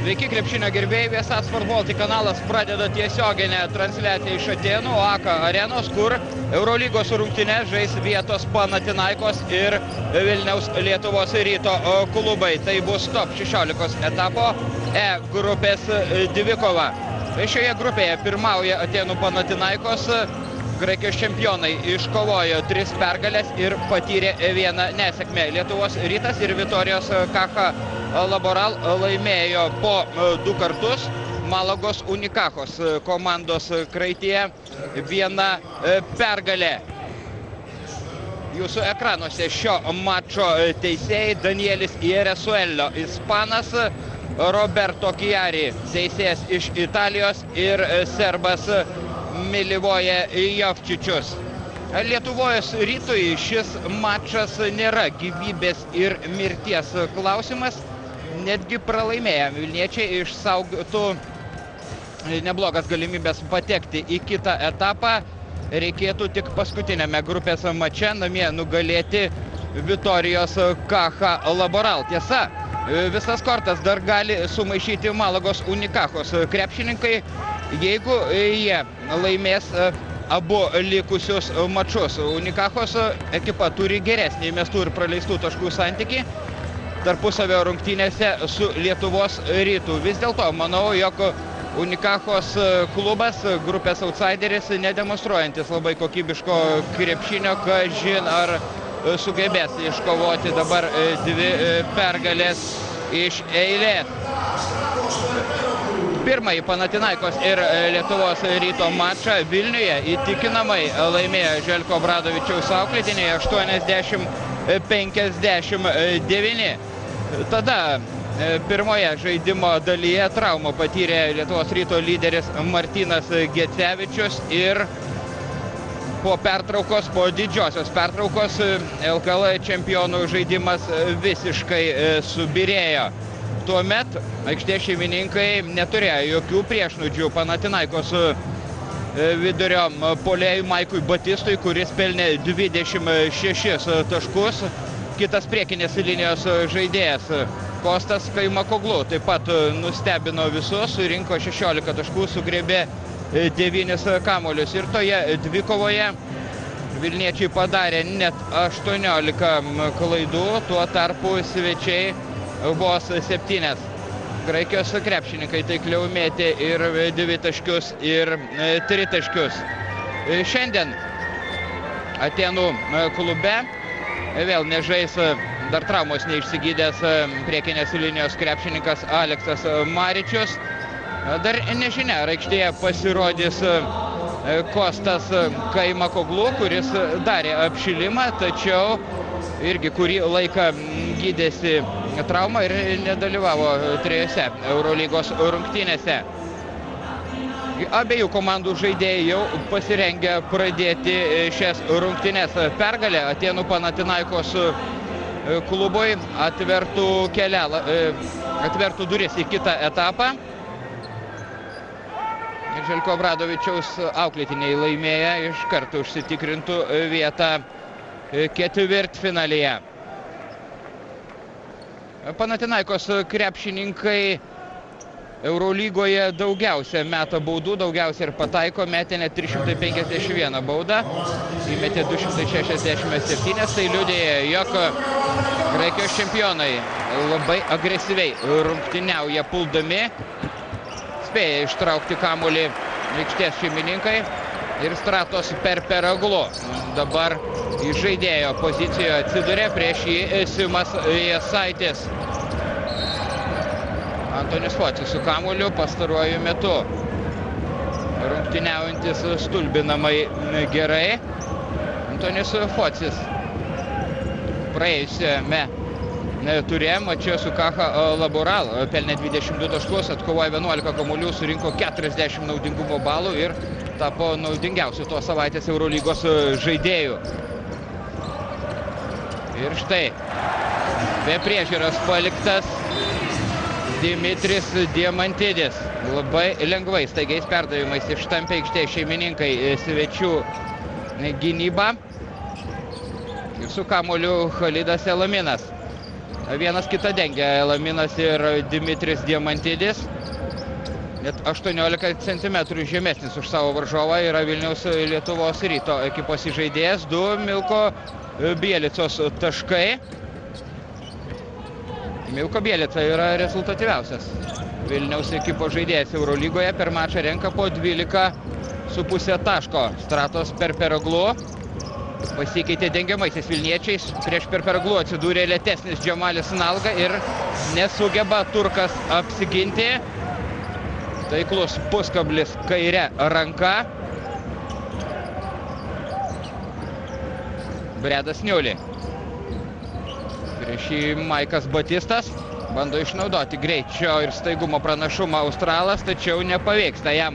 Sveiki krepšinio gerbėjai, Viasat Sport Baltic kanalas pradeda tiesioginę transliaciją iš Atėnų AKA arenos, kur Eurolygos rungtynes žais vietos Panathinaikos ir Vilniaus Lietuvos Ryto klubai. Tai bus top 16 etapo E grupės dvikova. Šioje grupėje pirmauja Atėnų Panathinaikos. Graikijos čempionai iškovojo 3 pergalės ir patyrė 1 nesėkmę. Lietuvos Rytas ir Vitorijos KH Laboral laimėjo po 2 kartus. Malagos Unikachos komandos kraityje 1 pergalė. Jūsų ekranuose šio mačo teisėjai Danielis Ieresuelio, ispanas, Roberto Chiari, teisėjas iš Italijos, ir serbas Milivoje Jovčičius. Lietuvos Rytui šis mačas nėra gyvybės ir mirties klausimas. Netgi pralaimėję Vilniečiai išsaugotų neblogas galimybės patekti į kitą etapą. Reikėtų tik paskutinėme grupės mače namie nugalėti Vitorijos KH Laboral. Tiesa, visas kortas dar gali sumaišyti Malagos Unikachos krepšininkai, jeigu jie laimės abu likusius mačus. Unikachos ekipa turi geresnį įmestų ir praleistų taškų santykį tarpusavio rungtynėse su Lietuvos Rytu. Vis dėlto manau, jog Unikachos klubas, grupės outsideris, nedemonstruojantis labai kokybiško krepšinio, kažin ar sugebės iškovoti dabar 2 pergalės iš eilės. Pirmąjį Panathinaikos ir Lietuvos Ryto mačą Vilniuje įtikinamai laimėjo Željko Obradovičiaus auklėtiniai 80-59. Tada pirmoje žaidimo dalyje traumą patyrė Lietuvos Ryto lyderis Martynas Gecevičius ir po pertraukos, po didžiosios pertraukos LKL čempionų žaidimas visiškai subyrėjo. Tuomet aikštės šeimininkai neturėjo jokių priešnuodžių Panathinaikos vidurio puolėjui Maikui Batistui, kuris pelnė 26 taškus. Kitas priekinės linijos žaidėjas Kostas Kaimakoglu taip pat nustebino visus, surinko 16 taškų, sugriebė 9 kamuolius. Ir toje dvikovoje Vilniečiai padarė net 18 klaidų, tuo tarpu svečiai vos 7. Graikijos krepšininkai taikliau mėtė ir 2 taškius, ir 3 taškius. Šiandien Atėnų klube vėl nežais dar traumos neišsigydęs priekinės linijos krepšininkas Aleksas Maričius. Dar nežinia, ar aikštėje pasirodys Kostas Kaimakoglu, kuris darė apšilimą, tačiau irgi kurį laiką gydėsi traumą ir nedalyvavo 3 Eurolygos rungtynėse. Abiejų komandų žaidėjai jau pasirengę pradėti šias rungtynes. Pergalė Atėnų Panathinaikos klubui atvertų duris į kitą etapą. Željko Obradovičiaus auklėtiniai laimėję iš karto užsitikrintų vietą ketvirtfinalyje. Panathinaikos krepšininkai Eurolygoje daugiausia meta baudų, daugiausia ir pataiko, metė net 351 baudą, įmetė 267, tai liudija, jog Graikijos čempionai labai agresyviai rungtyniauja puldami, spėja ištraukti kamuolį aikštės šeimininkai ir Stratos Perperoglu. Dabar į žaidėjo pozicijoje atsidūrė, prieš jį Simas Jasaitis. Antonis Focis su kamuoliu pastaruoju metu rungtyniaujantis stulbinamai gerai. Antonis Focis praėjusiame turėjo mačą su KH Laboral, pelnė 22 taškus, atkovojo 11 kamuolių, surinko 40 naudingumo balų ir tapo naudingiausiu tos savaitės Eurolygos žaidėjų. Ir štai, be priežiūros paliktas Dimitris Diamantidis. Labai lengvai, staigiais perdavimais ištampė aikštės šeimininkai svečių gynybą. Ir su kamuoliu Khalidas Elaminas. Vienas kitą dengia Elaminas ir Dimitris Diamantidis. Net 18 cm žemesnis už savo varžovą yra Vilniaus Lietuvos Ryto ekipos žaidėjas. 2 Milko Bielicos taškai. Milko Bielica yra rezultatyviausias Vilniaus ekipos žaidėjas Eurolygoje. Per mačą renka po 12,5 taško. Stratos Perperoglu pasikeitė dengiamaisiais Vilniečiais. Prieš Perperoglu atsidūrė lėtesnis Džemalis Nalga ir nesugeba turkas apsiginti. Taiklus puskablis kaire ranka. Bredas Niulį. Prieš jį Maikas Batistas. Bando išnaudoti greičio ir staigumo pranašumą australas, tačiau nepavyksta jam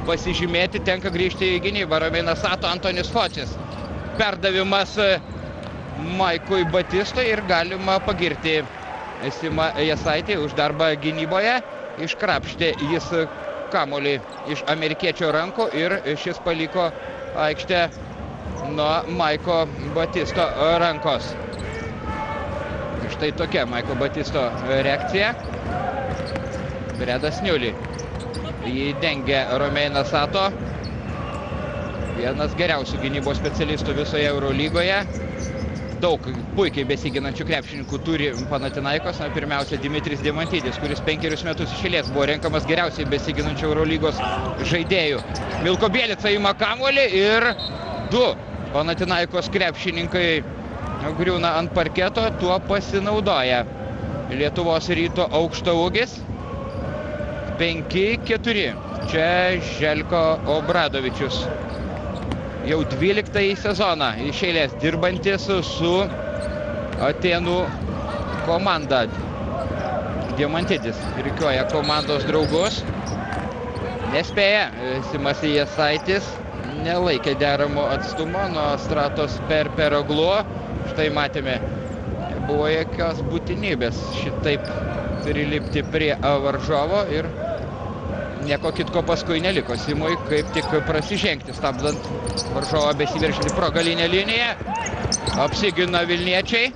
pasižymėti. Tenka grįžti į gynybą. Romeinas Sato, Antonis Focis. Perdavimas Maikui Batistui ir galima pagirti Simą Jasaitį už darbą gynyboje. Iškrapštė jis kamuolį iš amerikiečio rankų ir šis paliko aikštę nuo Maiko Batisto rankos. Štai tokia Maiko Batisto reakcija. Bredas Niulį. Jį dengia Romeinas Sato. Vienas geriausių gynybos specialistų visoje Eurolygoje. Daug puikiai besiginančių krepšininkų turi Panathinaikos. Pirmiausia, Dimitris Diamantidis, kuris 5 metus iš eilės buvo renkamas geriausiai besiginančių Eurolygos žaidėjų. Milko Bielica ima kamuolį ir 2 Panathinaikos krepšininkai griūna ant parketo. Tuo pasinaudoja Lietuvos Ryto aukštaūgis. 5-4. Čia Željko Obradovičius. Jau 12 sezoną iš eilės dirbantis su Atėnų komanda. Diamantidis rikiuoja komandos draugus. Nespėja Simas Jasaitis. Nelaikė deramo atstumo nuo Stratos Perperoglu. Štai matėme, buvo jokios būtinybės šitaip prilipti prie varžovo ir nieko kitko paskui neliko Simui, kaip tik prasižengti, stabdant varžovą besiveršinti pro galinę liniją. Apsigina Vilniečiai.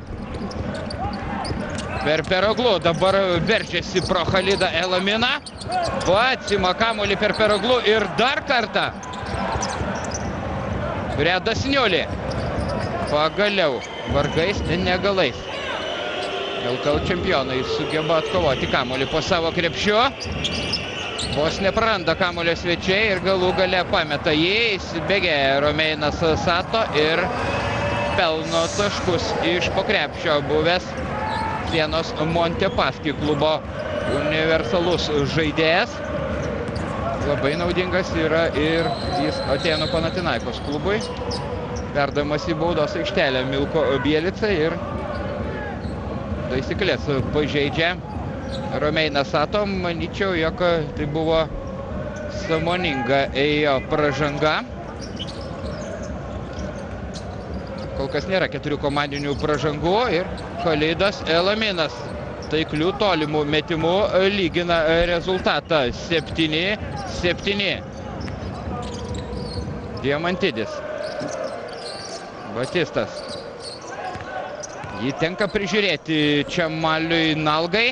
Perperoglu dabar verčiasi pro Khalidą Elaminą. Atsima kamuolį Perperoglu ir dar kartą Bredas Niulį. Pagaliau, vargais negalais. LKL čempionai sugeba atkovoti kamuolį po savo krepšiu. Vos nepraranda kamuolio svečiai ir galų gale pameta jį. Įsibėgėja Romeinas Sato ir pelno taškus iš po krepšio buvęs Sienos Montepaschi klubo universalus žaidėjas. Labai naudingas yra ir jis Atėnų Panathinaikos klubui. Perdamas į baudos aikštelę Milko Bielica ir taisyklės pažeidžia Romeinas Sato. Manyčiau, jog tai buvo sąmoninga jo pražanga. Kol kas nėra 4 komandinių pražangų ir Khalidas Elaminas taiklių tolimų metimų lygina rezultatą 7-7. Diamantidis. Batistas. Jį tenka prižiūrėti Džemaliui Nalgai.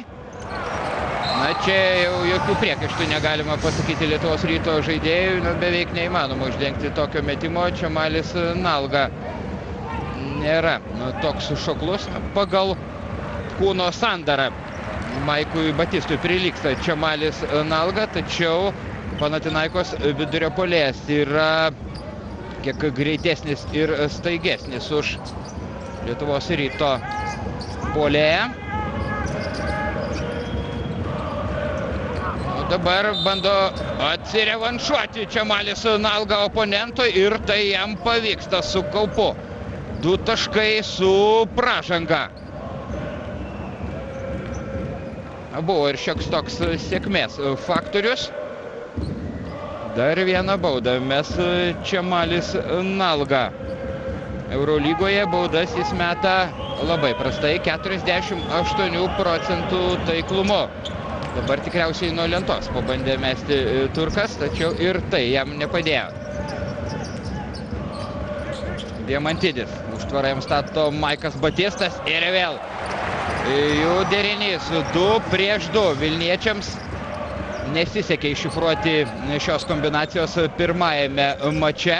Na, čia jau jokių priekaištų negalima pasakyti Lietuvos Ryto žaidėjų. Beveik neįmanoma uždengti tokio metimo. Džemalis Nalga nėra toks šoklus. Pagal kūno sandarą Maikui Batistui prilygsta Džemalis Nalga, tačiau Panathinaikos vidurio puolėjas yra kiek greitesnis ir staigesnis už Lietuvos Ryto puolėją. Dabar bando atsirevanšuoti Džemalis Nalga oponentui ir tai jam pavyksta su kaupu. 2 taškai su pražanga. Buvo ir šioks toks sėkmės faktorius. Dar vieną baudą mes Džemalis Nalga. Eurolygoje baudas jis meta labai prastai, 48% taiklumu. Dabar tikriausiai nuo lentos pabandė mesti turkas, tačiau ir tai jam nepadėjo. Diamantidis. Užtvarą jam stato Maikas Batistas ir vėl Jų derinys 2-2 Vilniečiams nesisekė iššifruoti šios kombinacijos pirmajame mače.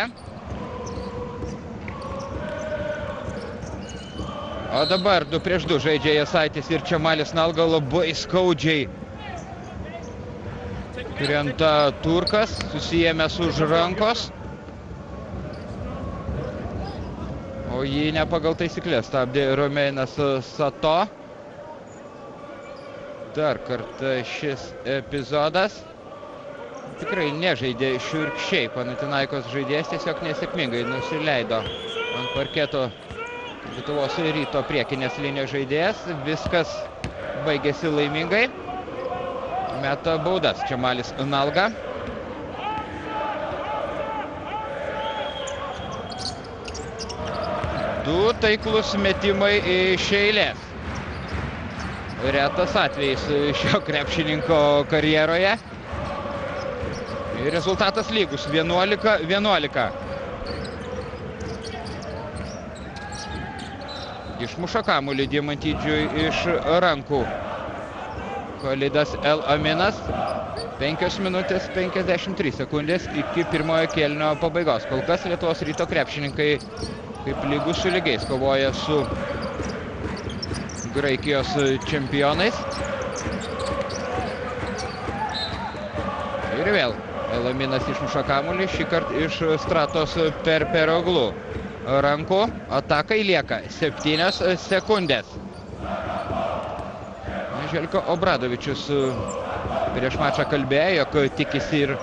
O dabar 2-2 žaidžia Jasaitis ir Čemalis Nalga, labai skaudžiai krenta Turkas, susijėmęs už rankos. O jį ne pagal taisyklės stabdė Romeinas Sato. Dar kartą šis epizodas. Tikrai nežaidė šiurkščiai. Panathinaikos žaidėjas tiesiog nesėkmingai nusileido ant parketo Lietuvos Ryto priekinės linijos žaidėjas. Viskas baigėsi laimingai. Meta baudas Čemalis Nalga. Du taiklus metimai iš eilės. Retas atvejis šio krepšininko karjeroje. Ir rezultatas lygus 11-11. Išmuša kamuolį Diamantidžiui iš rankų Khalidas El Aminas. 5 minutės 53 sekundės iki pirmojo kėlinio pabaigos. Kol kas Lietuvos Ryto krepšininkai kaip lygus su lygiais kovoja su Graikijos čempionais. Ir vėl Elaminas išmuša kamuolį, šį kartą iš Stratos Perperoglų rankų. Atakai lieka 7 sekundės. Željko Obradovičius prieš mačą kalbėjo, jog tikisi ir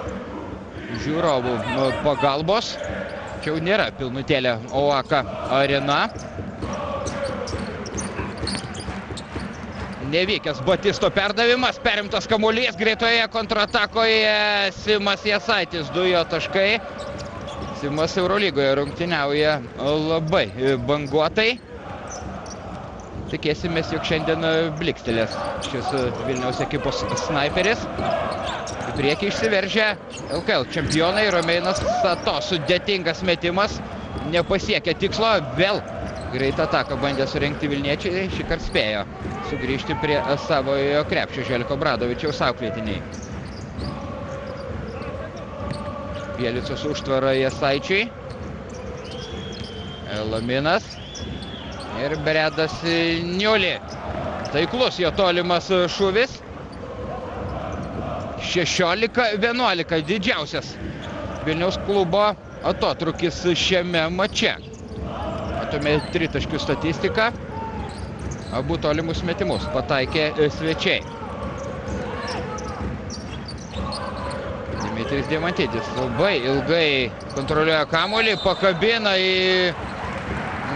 žiūrovų pagalbos. Čia jau nėra pilnutėlė OAKA arena. Nevykęs Batisto perdavimas, perimtas kamuolys, greitoje kontratakoje Simas Jasaitis, 2 jo taškai. Simas Eurolygoje rungtyniauja labai banguotai. Tikėsimės, jog šiandien blikstelės šis Vilniaus ekipos snaiperis. Į priekį išsiveržia LKL čempionai Romeinas Sato. Sudėtingas metimas, nepasiekia tikslo, vėl greitą ataką bandė surengti Vilniečiai, šį kartą spėjo sugrįžti prie savojo krepšio Željko Obradovičiaus auklėtiniai. Bielicos užtvara Jasaičiui. Elaminas. Ir Bredas Niuli. Taiklus jo tolimas šūvis. 16-11. Didžiausias Vilniaus klubo atotrūkis šiame mače. Matome tritaškių statistiką. Abu tolimus metimus pataikė svečiai. Dimitris Diamantidis labai ilgai kontroliuoja kamuolį, pakabina į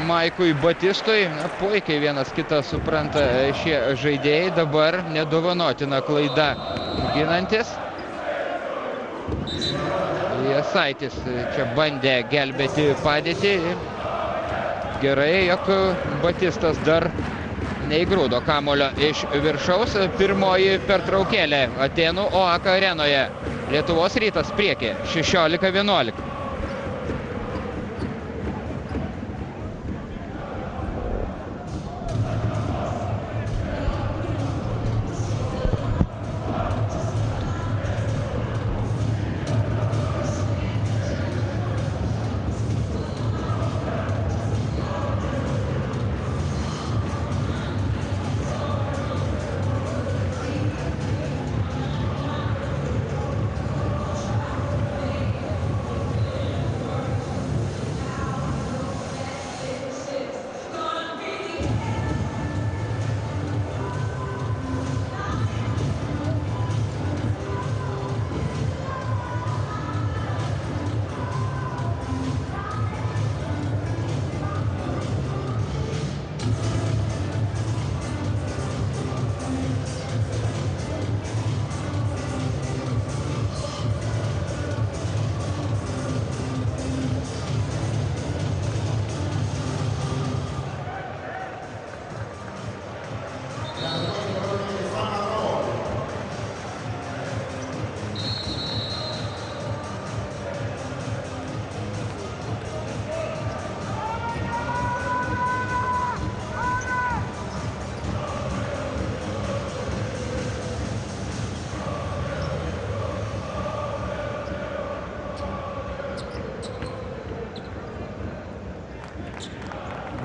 Maikui Batistui. Puikiai vienas kitą supranta šie žaidėjai. Dabar nedovanotina klaida ginantis. Jasaitis čia bandė gelbėti padėtį. Gerai, jog Batistas dar neįgrūdo kamuolio iš viršaus. Pirmoji pertraukėlė Atėnų OAKA arenoje. Lietuvos Rytas priekį 16-11.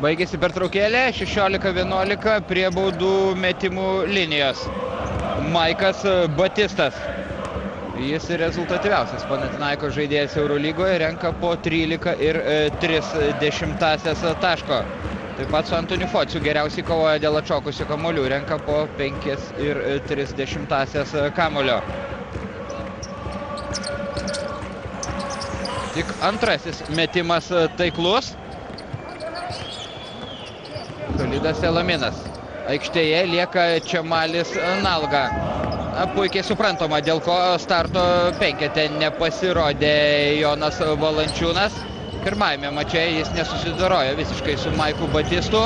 Baigėsi pertraukėlė, 16-11 prie baudų metimų linijos. Maikas Batistas. Jis rezultatyviausias Panathinaikos žaidėjas Eurolygoje, renka po 13,3 taško. Taip pat su Antoniu Fociu geriausiai kovoja dėl atšokusių kamuolių, renka po 5,3 kamulio. Tik antrasis metimas taiklus. Khalidas Elaminas. Aikštėje lieka Čemalis Nalga. Puikiai suprantama, dėl ko starto penkete nepasirodė Jonas Valančiūnas. Pirmajame mače jis nesusidarojo visiškai su Maiku Batistu.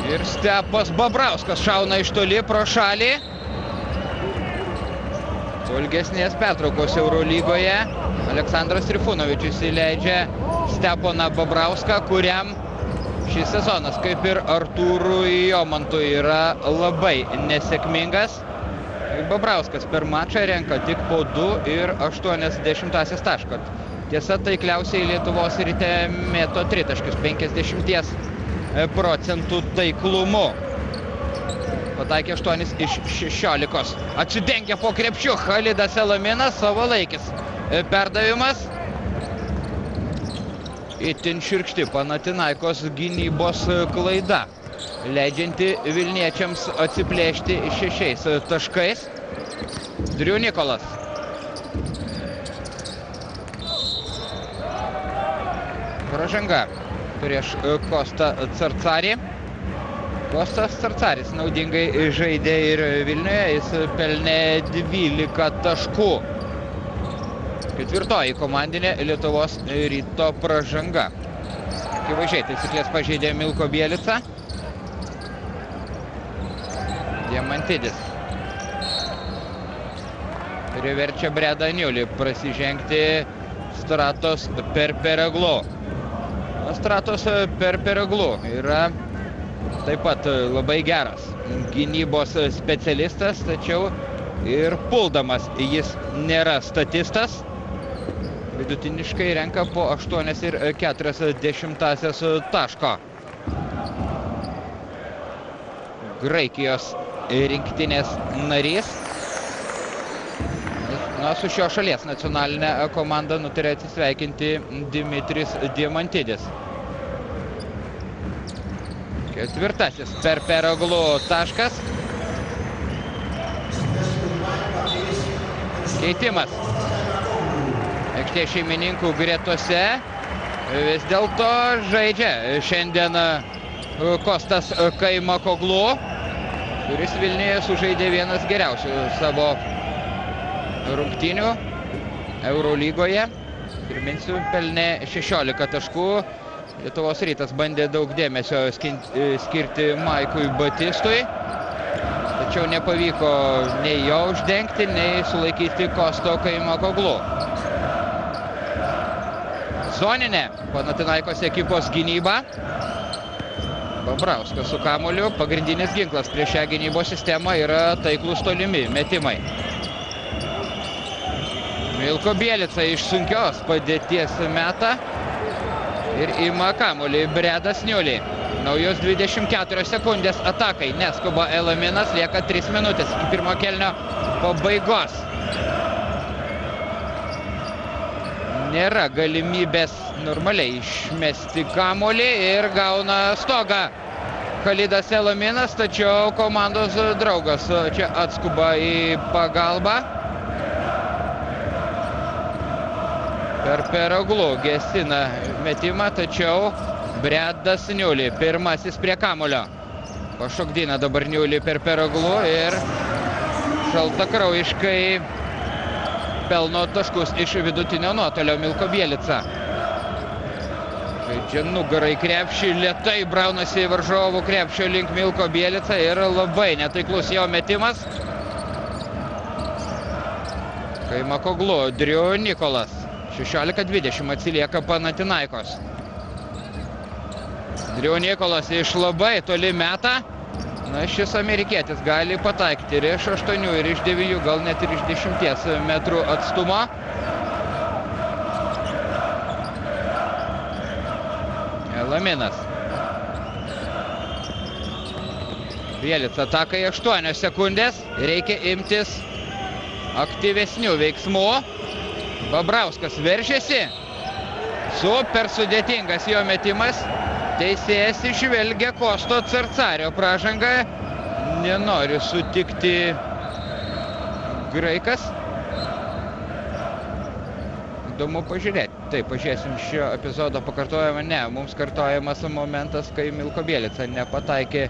Ir Stepas Babrauskas šauna iš toli pro šalį. Po ilgesnės pertraukos Eurolygoje Aleksandras Trifunovičius įleidžia Steponą Babrauską, kuriam šis sezonas, kaip ir Artūrui Jomantui, yra labai nesėkmingas. Babrauskas per mačą renka tik po 2,8 taško. Tiesa, taikliausiai Lietuvos ryte mėto tritaškius 50% taiklumu. Pataikė 8 iš 16. Atsidengia po krepšiu Khalidas Elaminas, savalaikis perdavimas. Itin šiurkšti Panathinaikos gynybos klaida, leidžianti vilniečiams atsiplėšti 6 taškais. Drew Nicholas. Pražanga prieš Kostą Carcarį. Kostas Carcaris naudingai žaidė ir Vilniuje, jis pelnė 12 taškų. Ketvirtoji komandinė Lietuvos ryto pražanga. Akivaizdžiai taisyklės pažeidė Milko Bielica. Diamantidis priverčia Bredą Niulį prasižengti Stratos Perpereglu. Stratos Perpereglu yra taip pat labai geras gynybos specialistas, tačiau ir puldamas jis nėra statistas. Vidutiniškai renka po 8,4 taško. Graikijos rinktinės narys. Su šio šalies nacionalinė komanda nutarė atsisveikinti Dimitris Diamantidis. Ketvirtasis Perpereglu taškas. Keitimas. Aikštės šeimininkų gretose vis dėlto žaidžia šiandien Kostas Kaimakoglu, kuris Vilniuje sužaidė vienas geriausių savo rungtynių Eurolygoje. Priminsiu, pelnė 16 taškų. Lietuvos rytas bandė daug dėmesio skirti Maikui Batistui, tačiau nepavyko nei jo uždengti, nei sulaikyti Kosto Kaimakoglu. Zoninė Panathinaikos ekipos gynyba. Babrauskas su kamuoliu. Pagrindinis ginklas prieš šią gynybos sistemą yra taiklus tolimi metimai. Milko Bielica iš sunkios padėties meta ir ima kamuolį Bredas Niulį. Naujos 24 sekundės atakai. Neskuba Elaminas, lieka 3 minutės iki pirmo kėlinio pabaigos. Nėra galimybės normaliai išmesti kamuolį ir gauna stogą Khalidas Elaminas, tačiau komandos draugas čia atskuba į pagalbą. Perpereglu gesina metimą, tačiau Bredas Niulį pirmasis prie kamulio. Pašokdina dabar Niulį Perpereglu ir šaltakraujiškai pelno taškus iš vidutinio nuotolio Milko Bielica. Žaidžia nugarą į krepšį, lėtai braunasi varžovų krepšio link Milko Bielica ir labai netaiklus jo metimas. Kaimakoglu, Drew Nicholas. 16-20 atsilieka Panathinaikos. Drew Nicholas iš labai toli meta. Na, šis amerikietis gali pataikyti ir iš 8, ir iš 9, gal net ir iš 10 metrų atstumo. Salaminas. Bielica atakai 8 sekundės. Reikia imtis aktyvesnių veiksmų. Babrauskas veržėsi. Super sudėtingas jo metimas. Teisėjas išvelgia Kosto Cercario pražangą. Nenori sutikti graikas. Įdomu pažiūrėti. Taip, pažiūrėsim šio epizodo pakartojimą. Ne, mums kartojamas momentas, kai Milko Bielica nepataikė.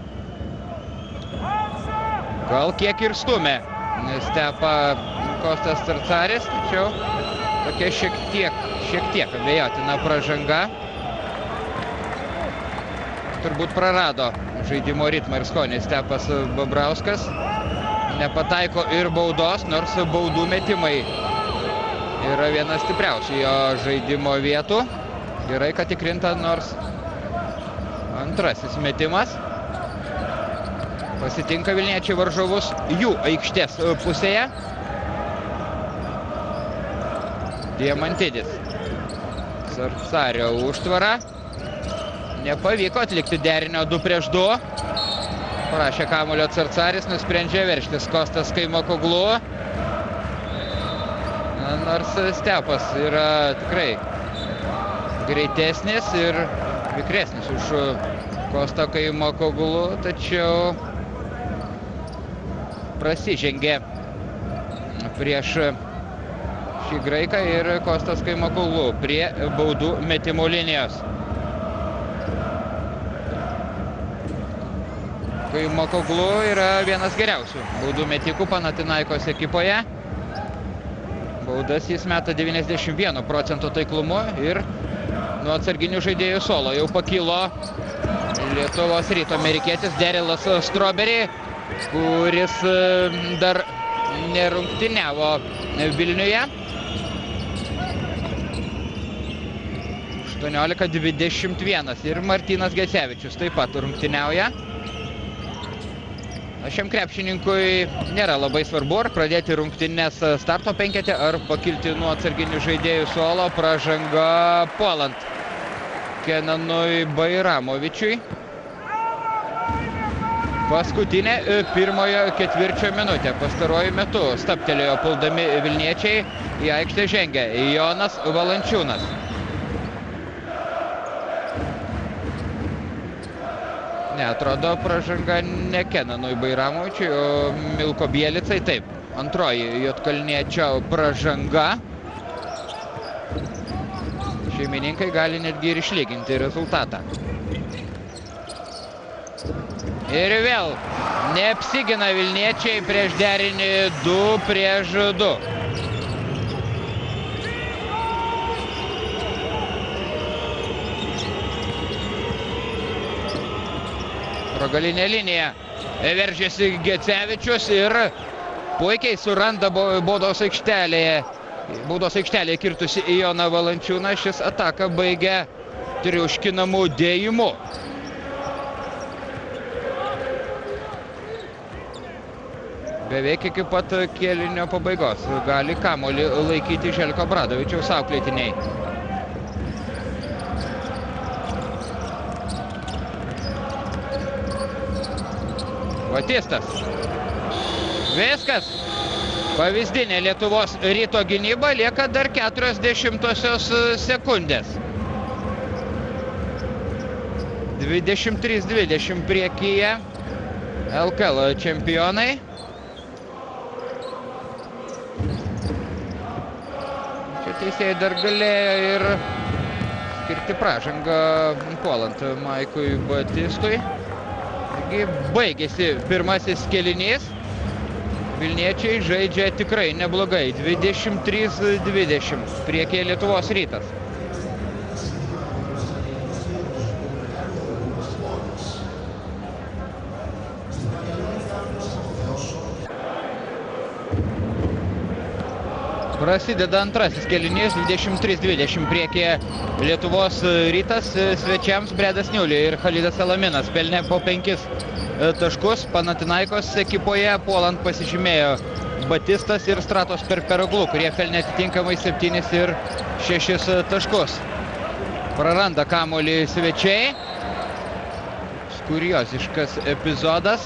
Gal kiek ir stumė Stepą Kostas Cercaris, tačiau tokia šiek tiek abejotina pražanga. Turbūt prarado žaidimo ritmą ir skonį Stepas Babrauskas. Nepataiko ir baudos, nors baudų metimai yra vienas stipriausių jo žaidimo vietų. Gerai, kad tikrinta nors antrasis metimas. Pasitinka vilniečiai varžovus jų aikštės pusėje. Diamantidis. Cercario užtvara. Nepavyko atlikti derinio 2 prieš 2. Parašė kamuolio Cercaris, nusprendžia veržtis Kostas Kaimakoglu. Nors Stepas yra tikrai greitesnis ir vikresnis už Kostą Kaimakoglu, tačiau prasižengė prieš šį graiką ir Kostas Kaimakoglu prie baudų metimo linijos. Kaimakoglu yra vienas geriausių baudų metikų Panathinaikos ekipoje. Baudas jis meta 91% taiklumu ir nuo atsarginių žaidėjų suolo jau pakilo Lietuvos Ryto amerikietis Derilas Strawberry, kuris dar nerungtyniavo Vilniuje. 18-21 ir Martynas Gecevičius taip pat rungtyniauja. Šiam krepšininkui nėra labai svarbu, ar pradėti rungtynes starto penkete, ar pakilti nuo atsarginių žaidėjų suolo. Pražanga puolant Kenanui Bairamovičiui. Paskutinė pirmojo ketvirčio minutė. Pastaruoju metu stabtelėjo puldami vilniečiai. Į aikštę žengia Jonas Valančiūnas. Ne, atrodo pražanga ne Kenanui Bairamovičiui, o Milko Bielicai. Taip, antroji juodkalniečio pražanga. Šeimininkai gali netgi ir išlyginti rezultatą. Ir vėl neapsigina vilniečiai prieš derinį 2 prieš 2. Galinė linija. Veržėsi Gecevičius ir puikiai suranda baudos aikštelėje kirtusi į Joną Valančiūną. Šis ataką baigia triuškinamų dėjimu. Beveik iki pat kėlinio pabaigos gali kamuolį laikyti Željko Obradovičiaus auklėtiniai. Batistas. Viskas. Pavyzdinė Lietuvos Ryto gynyba, lieka dar 40 sekundės. 23-20 priekyje LKL čempionai. Čia teisėjai dar galėjo ir skirti pražangą puolant Maikui Batistui. Baigėsi pirmasis kėlinys. Vilniečiai žaidžia tikrai neblogai. 23-20 priekyje Lietuvos Rytas. Prasideda antrasis kėlinys, 23-20 priekyje Lietuvos Rytas. Svečiams Bredas Niulį ir Khalidas Salaminas pelnė po 5 taškus. Panathinaikos ekipoje puolant pasižymėjo Batistas ir Stratos Perperoglu, kurie pelnė atitinkamai 7 ir 6 taškus. Praranda kamuolį svečiai. Kurioziškas epizodas.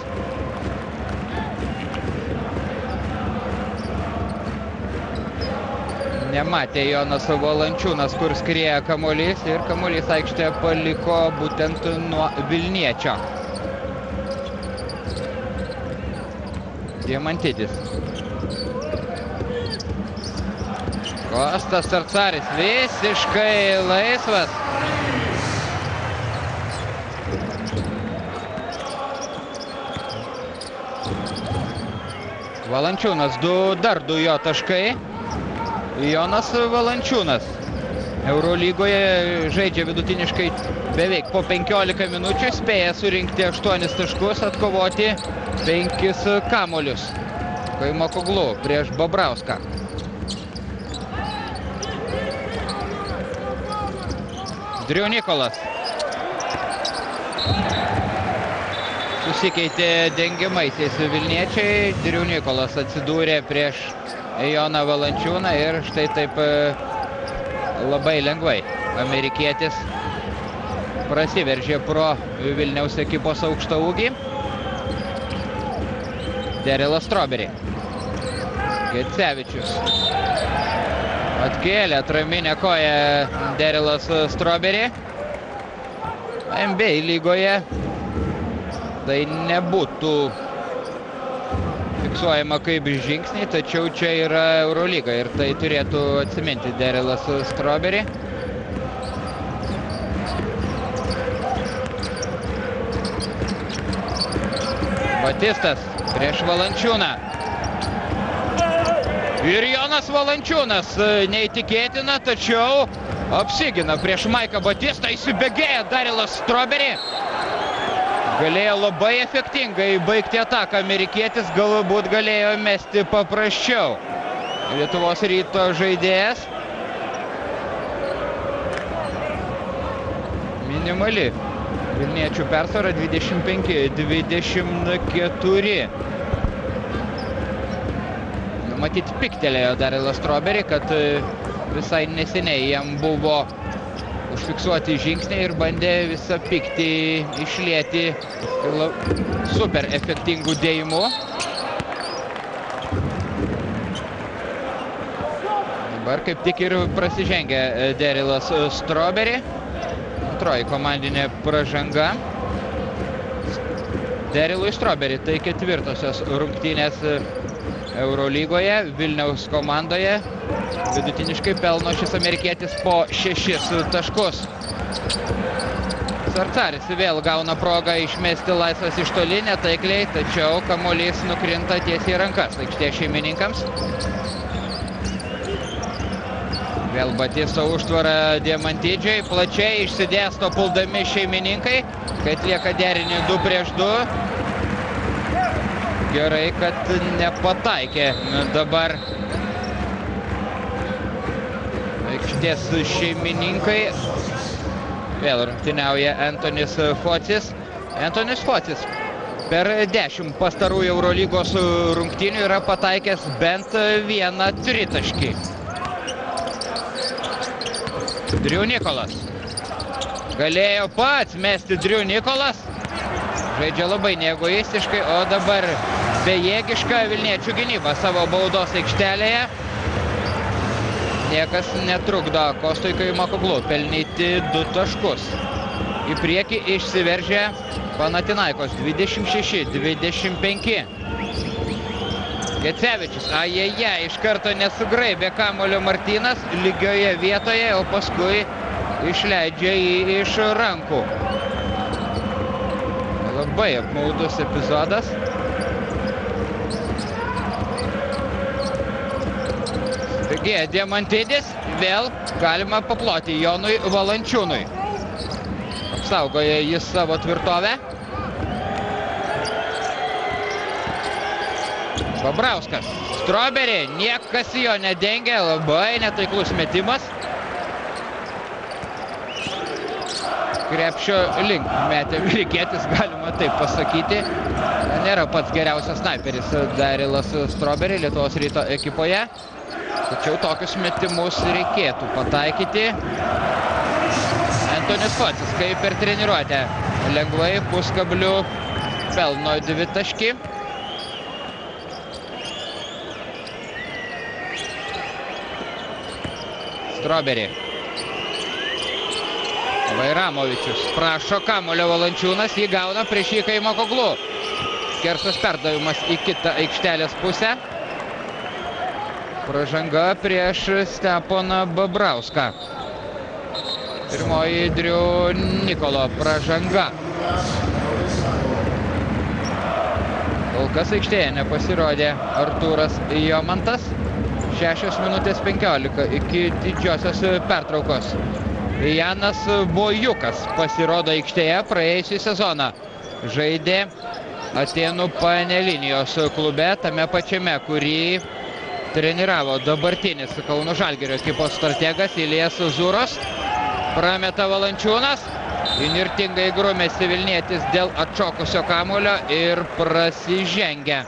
Nematė Jonas Valančiūnas, kur skrieja kamuolys, ir kamuolys aikštę paliko būtent nuo Vilniečio. Diamantidis. Kostas Sarcaris visiškai laisvas. Valančiūnas, dar du jo taškai. Jonas Valančiūnas Eurolygoje žaidžia vidutiniškai beveik po 15 minučių, spėja surinkti 8 taškus, atkovoti 5 kamuolius. Kaimakoglu prieš Bobrauską. Driu Nikolas. Susikeitė dengiamaisiais Vilniečiai. Driu Nikolas atsidūrė prieš Joną Valančiūną ir štai taip labai lengvai amerikietis prasiveržė pro Vilniaus ekipos aukštaūgį. Derilas Strawberry. Gecevičius. Atkėlė atraminę koją Derilas Strawberry. NBA lygoje tai nebūtų fiksuojama kaip žingsniai, tačiau čia yra Eurolyga ir tai turėtų atsiminti Derilas Strawberry. Batistas prieš Valančiūną. Ir Jonas Valančiūnas neįtikėtina, tačiau apsigina prieš Maiką Batistą, įsibėgėja Derilas Strawberry. Galėjo labai efektingai baigti ataką. Amerikietis galbūt galėjo mesti paprasčiau. Lietuvos Ryto žaidėjas. Minimali Vilniečių persvara 25-24. Matyt, piktelėjo Derilas Strawberry, kad visai neseniai jam buvo užfiksuoti žingsniai ir bandė visą pyktį išlieti super efektingų dėjimų. Dabar kaip tik ir prasižengia Derilas Strawberry. Antroji komandinė pražanga Derilui Strawberry. Tai ketvirtosios rungtynės Eurolygoje, Vilniaus komandoje. Vidutiniškai pelno šis amerikietis po 6 taškus. Sarcaris vėl gauna progą išmesti laisvas iš toli netaikliai, tačiau kamuolys nukrinta tiesiai į rankas aikštės šeimininkams. Vėl Batisto užtvara Diamantidžiui, plačiai išsidėsto puldami šeimininkai, kai atlieka derinį 2 prieš 2. Gerai, kad nepataikė dabar aikštės šeimininkai. Vėl rungtyniauja Antonis Focis. Antonis Focis per 10 pastarųjų Eurolygos rungtynių yra pataikęs bent vieną tritaškį. Driu Nikolas. Galėjo pats mesti Driu Nikolas. Žaidžia labai neegoistiškai, o dabar bejėgiška Vilniečių gynyba savo baudos aikštelėje. Niekas netrukdo Kostui Kaimakoglu pelnyti 2 taškus. Į priekį išsiveržė Panathinaikos 26-25. Gecevičius, ajeje, iš karto nesugraibė kamuolio Martynas lygioje vietoje, o paskui išleidžia jį iš rankų. Labai apmaudus epizodas. Taigi, Diamantidis vėl galima paploti Jonui Valančiūnui. Apsaugoja jis savo tvirtovę. Bobrauskas. Strawberry, niekas jo nedengia, labai netaiklus metimas. Krepšio link metė amerikietis, galima taip pasakyti. Nėra pats geriausias snaiperis Derilas Strawberry Lietuvos Ryto ekipoje. Tačiau tokius metimus reikėtų pataikyti. Antonis Kocis, kaip per treniruotę. Lengvai puskablių pelno 2 taškį. Strawberry. Vairamovičius prašo kamuolio Valančiūnas, jį gauna prieš jį Kaimokoglu. Skersas perdavimas į kitą aikštelės pusę. Pražanga prieš Steponą Babrauską. Pirmoji Driu Nikolo pražanga. Kol kas aikštėje nepasirodė Artūras Jomantas. 6 minutės 15 iki didžiosios pertraukos. Janas Bojukas pasirodo aikštėje praėjusį sezoną. Žaidė Atėnų Panelinijos klube, tame pačiame, kurį treniravo dabartinis Kauno Žalgirio ekipos strategas Ilijas Zuros. Prameta Valančiūnas. Įnirtingai grumėsi Vilnietis dėl atšokusio kamuolio ir prasižengia.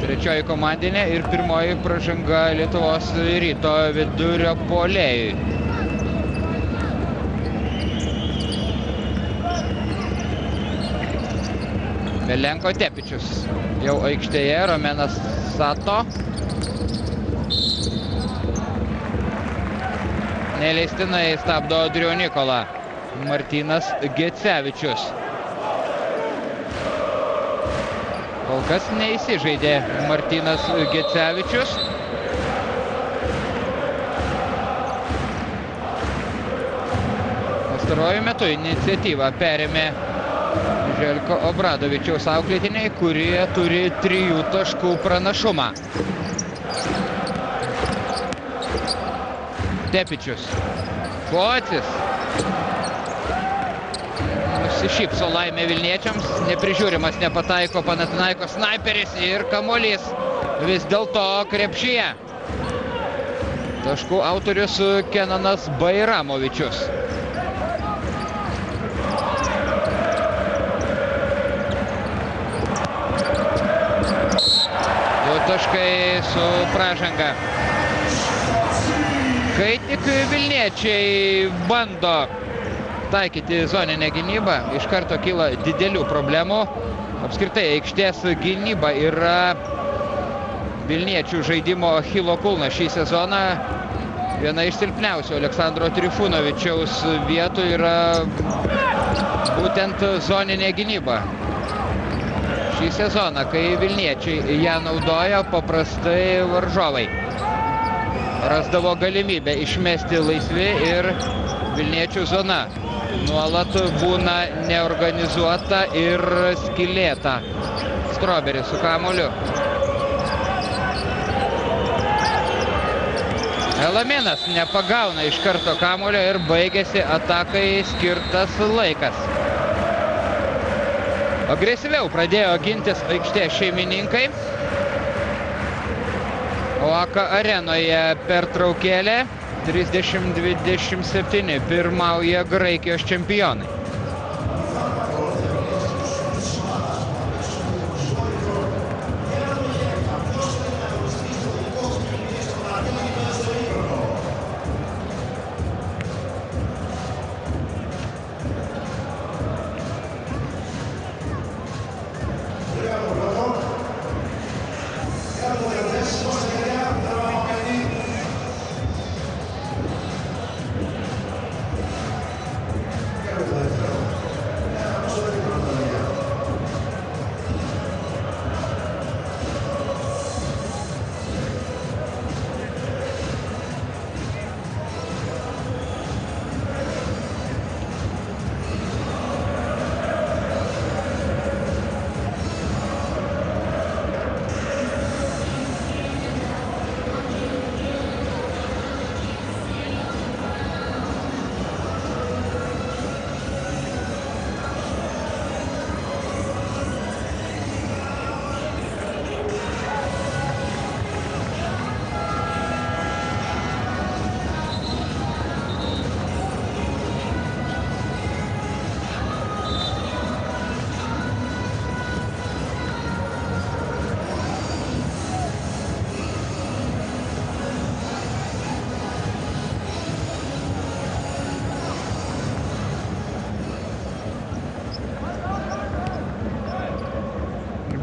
Trečioji komandinė ir pirmoji pražanga Lietuvos Ryto vidurio puolėjui. Milenko Tepičius jau aikštėje, Romenas Sato. Neleistinai stabdo Driu Nikolą. Martynas Gecevičius. Kol kas neįsižaidė Martynas Gecevičius. Pastaruoju metu iniciatyvą perėmė Željko Obradovičiaus auklėtiniai, kurie turi 3 taškų pranašumą. Tepičius. Kocis. Nusišypso laimė Vilniečiams. Neprižiūrimas, nepataiko Panathinaikos snaiperis ir kamuolys vis dėlto krepšyje. Taškų autorius Kenanas Bairamovičius. 2 taškai su pražanga. Kai tik Vilniečiai bando taikyti zoninę gynybą, iš karto kyla didelių problemų. Apskritai, aikštės gynyba yra Vilniečių žaidimo Achilo kulnas šį sezoną. Viena iš silpniausių Aleksandro Trifunovičiaus vietų yra būtent zoninė gynyba. Šį sezoną, kai Vilniečiai ją naudoja, paprastai varžovai rasdavo galimybę išmesti laisvi ir Vilniečių zona nuolat būna neorganizuota ir skylėta. Strawberry su kamuoliu. Elaminas nepagauna iš karto kamuolio ir baigėsi atakai skirtas laikas. Agresyviau pradėjo gintis aikštės šeimininkai. OAKA arenoje pertraukėlė 30-27 pirmauja Graikijos čempionai.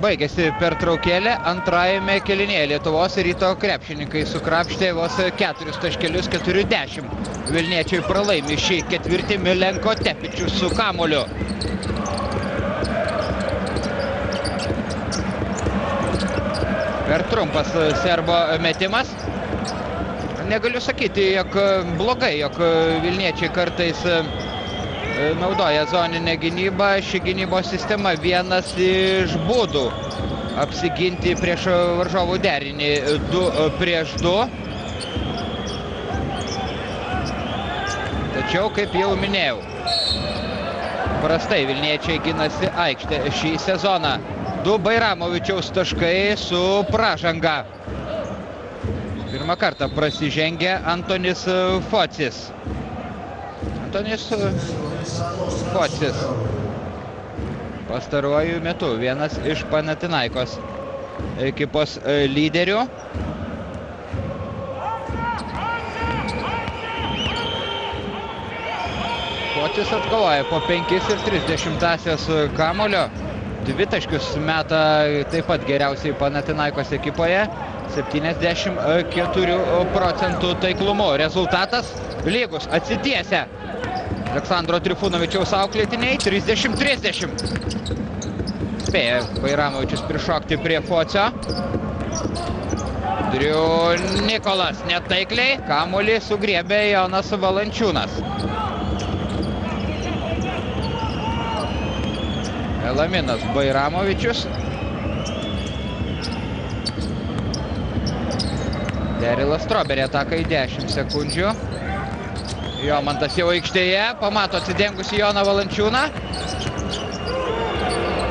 Baigėsi pertraukėlė antrajame kėlinyje. Lietuvos Ryto krepšininkai sukrapštė vos 4 taškelius, 4-10. Vilniečiai pralaimi šį ketvirtį. Milenko Tepičius su kamuoliu. Per trumpas serbo metimas. Negaliu sakyti, jog blogai, jog vilniečiai kartais naudoja zoninę gynybą. Ši gynybos sistema vienas iš būdų apsiginti prieš varžovų derinį 2 prieš 2. Tačiau, kaip jau minėjau, prastai vilniečiai ginasi aikštę šį sezoną. 2 Bairamovičiaus taškai su pražanga. Pirmą kartą prasižengė Antonis Focis. Antonis Focis pastaruoju metu vienas iš Panathinaikos ekipos lyderių. Focis atkovoja po 5,3 kamulio. 2 taškius meta taip pat geriausiai Panathinaikos ekipoje. 74% taiklumu. Rezultatas lygus, atsitiesia. Aleksandro Trifunovičiaus auklėtiniai 30-30. Spėja Bairamovičius prišokti prie Focio. Driu Nikolas netaikliai. Kamuolį sugriebė Jonas Valančiūnas. Elaminas Bairamovičius. Derilas Strawberry atakai 10 sekundžių. Jomantas jau aikštėje, pamato atsidengusi Joną Valančiūną.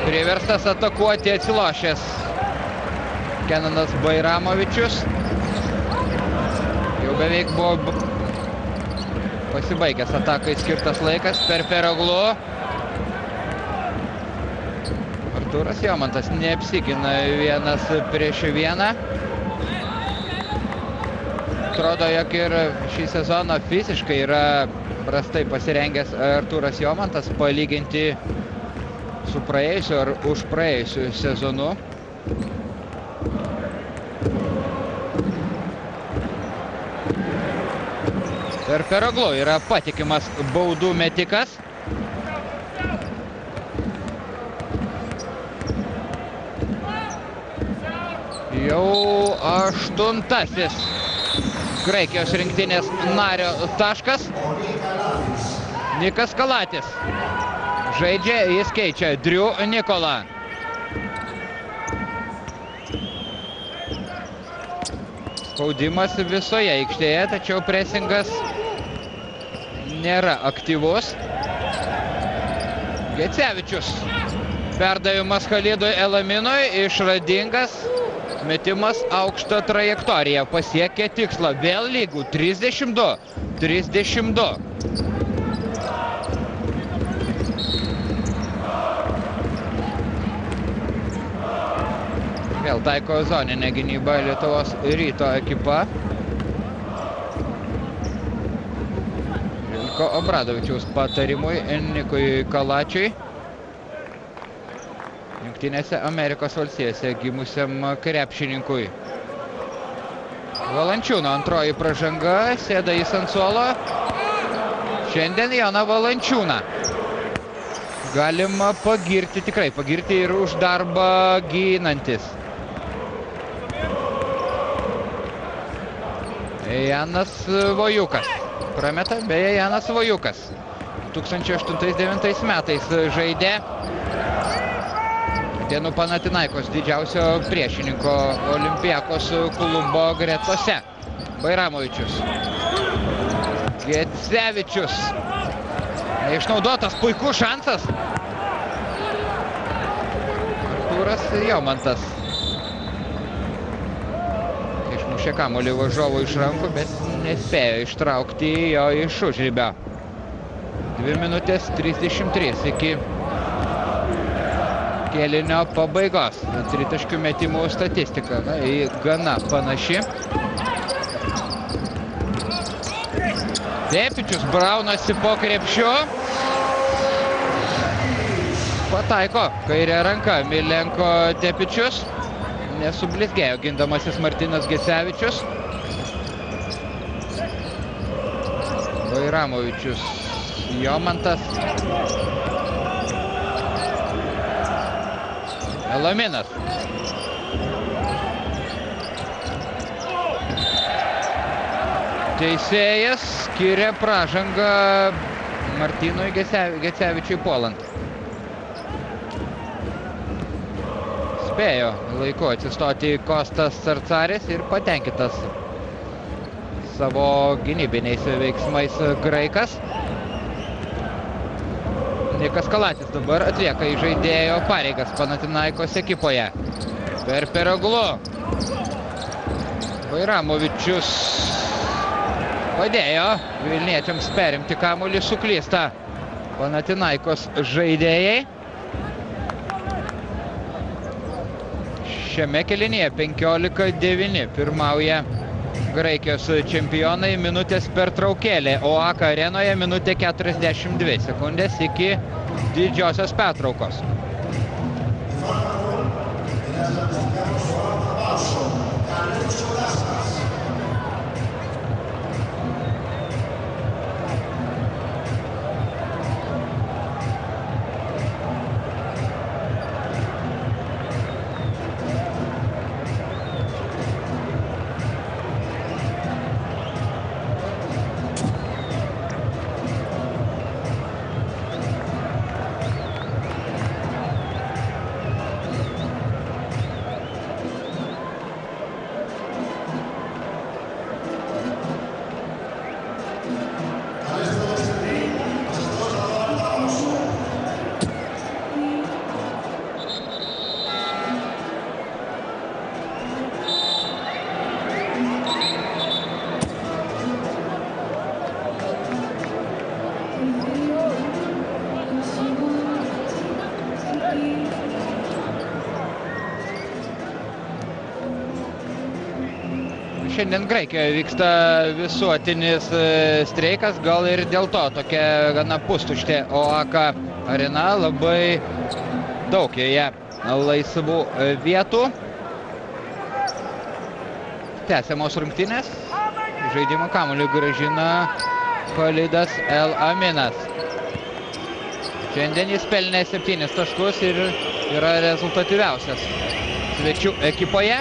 Priverstas atakuoti atsilošęs Kenanas Bairamovičius. Jau beveik buvo pasibaigęs atakai skirtas laikas per Feroglu. Artūras Jomantas neapsigina 1 prieš 1. Atrodo, jog ir šį sezoną fiziškai yra prastai pasirengęs Artūras Jomantas palyginti su praėjusiu ar už praėjusiu sezonu. Per Feroglu yra patikimas baudų metikas. Jau 8. Graikijos rinktinės nario taškas. Nikas Kalatis. Žaidžia, jis keičia Driu Nikolą. Spaudimas visoje aikštėje, tačiau presingas nėra aktyvus. Gecevičius. Perdavimas Khalidui Elaminui, išradingas. Metimas aukštą trajektoriją, pasiekė tikslą, vėl lygų, 32-32. Vėl taiko zoninę gynybą Lietuvos Ryto ekipa. Vilko Obradovičiaus patarimui Nikui Kalačiui. Jungtinėse Amerikos valstijose gimusiam krepšininkui. Valančiūno antroji pražanga, sėda jis ant suolo. Šiandien Joną Valančiūną galima pagirti, tikrai pagirti ir už darbą ginantis. Janas Vojukas. Prameta, beje, Janas Vojukas. 2008-2009 metais žaidė Atėnų Panathinaikos didžiausio priešininko Olympiakos klubo gretose. Bairamovičius. Gecevičius. Neišnaudotas puikus šansas. Artūras Jomantas. Išmušė kamuolį varžovų iš rankų, bet nespėjo ištraukti jo iš užribio. 2 minutės 33 iki kėlinio pabaigos. Tritaškių metimų statistika gana panaši. Tepičius braunasi po krepšiu. Pataiko kairė ranka Milenko Tepičius. Nesublizgėjo gindamasis Martynas Gecevičius. Vairamovičius, Jomantas. Elaminas. Teisėjas skiria pražangą Martynui Gecevičiui puolant. Spėjo laiku atsistoti Kostas Sarcaris ir patenkintas savo gynybiniais veiksmais graikas. Nikas Kalatis dabar atlieka įžaidėjo pareigas Panathinaikos ekipoje. Perperoglu. Vairamovičius padėjo vilniečiams perimti kamuolį, suklysta Panathinaikos žaidėjai. Šiame kėlinyje 15-9 pirmauja Graikijos čempionai, minutės pertraukėlė, o AKA arenoje minutė 42 sekundės iki didžiosios pertraukos. Šiandien Graikijoje vyksta visuotinis streikas, gal ir dėl to tokia gana pustuštė OAK arena, labai daug joje laisvų vietų. Tęsiamos rungtynės, žaidimo kamuolį grąžina Khalidas El Aminas. Šiandien jis pelnė 7 taškus ir yra rezultatyviausias svečių ekipoje.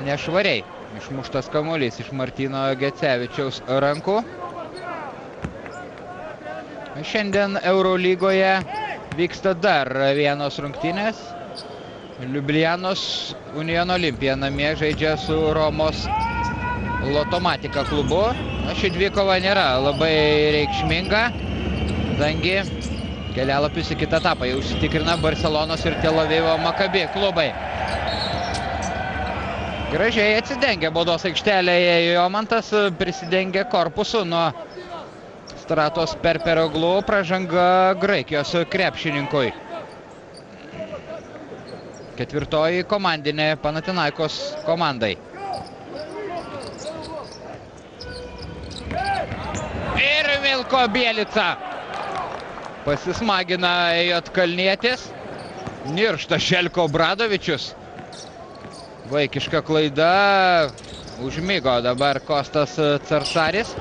Nešvariai išmuštas kamuolys iš Martyno Gecevičiaus rankų. Šiandien Eurolygoje vyksta dar vienos rungtynės. Liublianos Union Olimpija namie žaidžia su Romos Lotomatika klubu. Ši dvikova nėra labai reikšminga, kadangi kelialapius į kitą etapą jau užsitikrina Barcelonos ir Tel Avivo Maccabi klubai. Gražiai atsidengia baudos aikštelėje Jomantas, prisidengia korpusu nuo Stratos Perperoglu, pražanga Graikijos krepšininkui. Ketvirtoji komandinė Panathinaikos komandai. Ir Milko Bielica. Pasismagina Juodkalnietis. Niršta Željko Obradovičius. Vaikiška klaida, užmigo dabar Kostas Carsaris.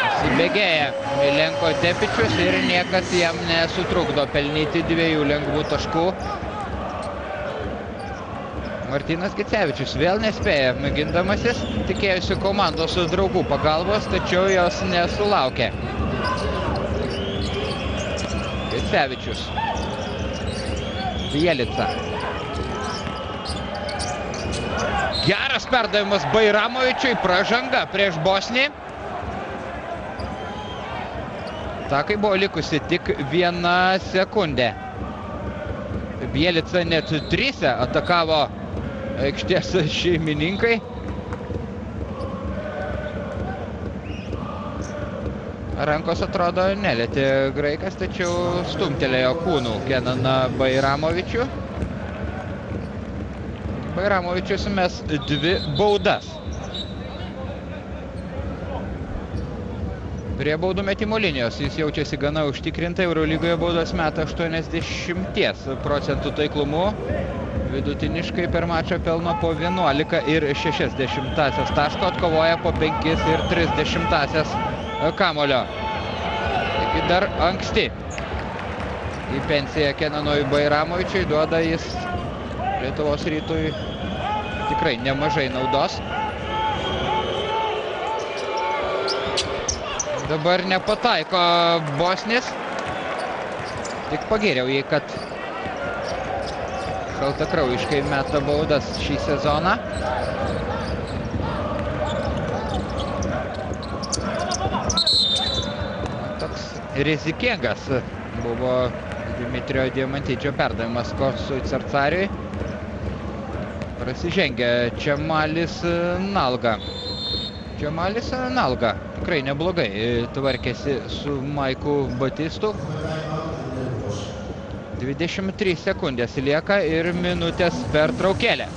Įsibėgėja Milenko Tepičius ir niekas jam nesutrukdo pelnyti 2 lengvų taškų. Martynas Gecevičius vėl nespėja mėgindamasis, tikėjusi komandos draugų pagalbos, tačiau jos nesulaukė. Gecevičius. Bielica. Geras perdavimas Bairamovičiui, pražanga prieš Bosnį. Takai buvo likusi tik 1 sekundė. Bielica net 3 atakavo aikštės šeimininkai. Rankos atrodo nelietė graikas, tačiau stumtelėjo kūnų Kenaną Bairamovičių. Bairamovičius mes 2 baudas. Prie baudų metimo linijos jis jaučiasi gana užtikrintai, Eurolygoje baudas meta 80% taiklumu, vidutiniškai per mačą pelno po 11,6 taško, atkovoja po 5,3 kamulio. Taigi dar anksti. Į pensiją Kenanui Bairamovičiui duoda jis Lietuvos Rytui tikrai nemažai naudos. Dabar nepataiko Bosnis. Tik pagėriau jį, kad šaltakraujiškai meta baudas šį sezoną. Toks rizikingas buvo Dimitrijo Diamantidžio perdavimas Kosui Carcariui. Prasižengia Čemalis Nalga. Čemalis Nalga tikrai neblogai tvarkėsi su Maiku Batistu. 23 sekundės lieka ir minutės pertraukėlė.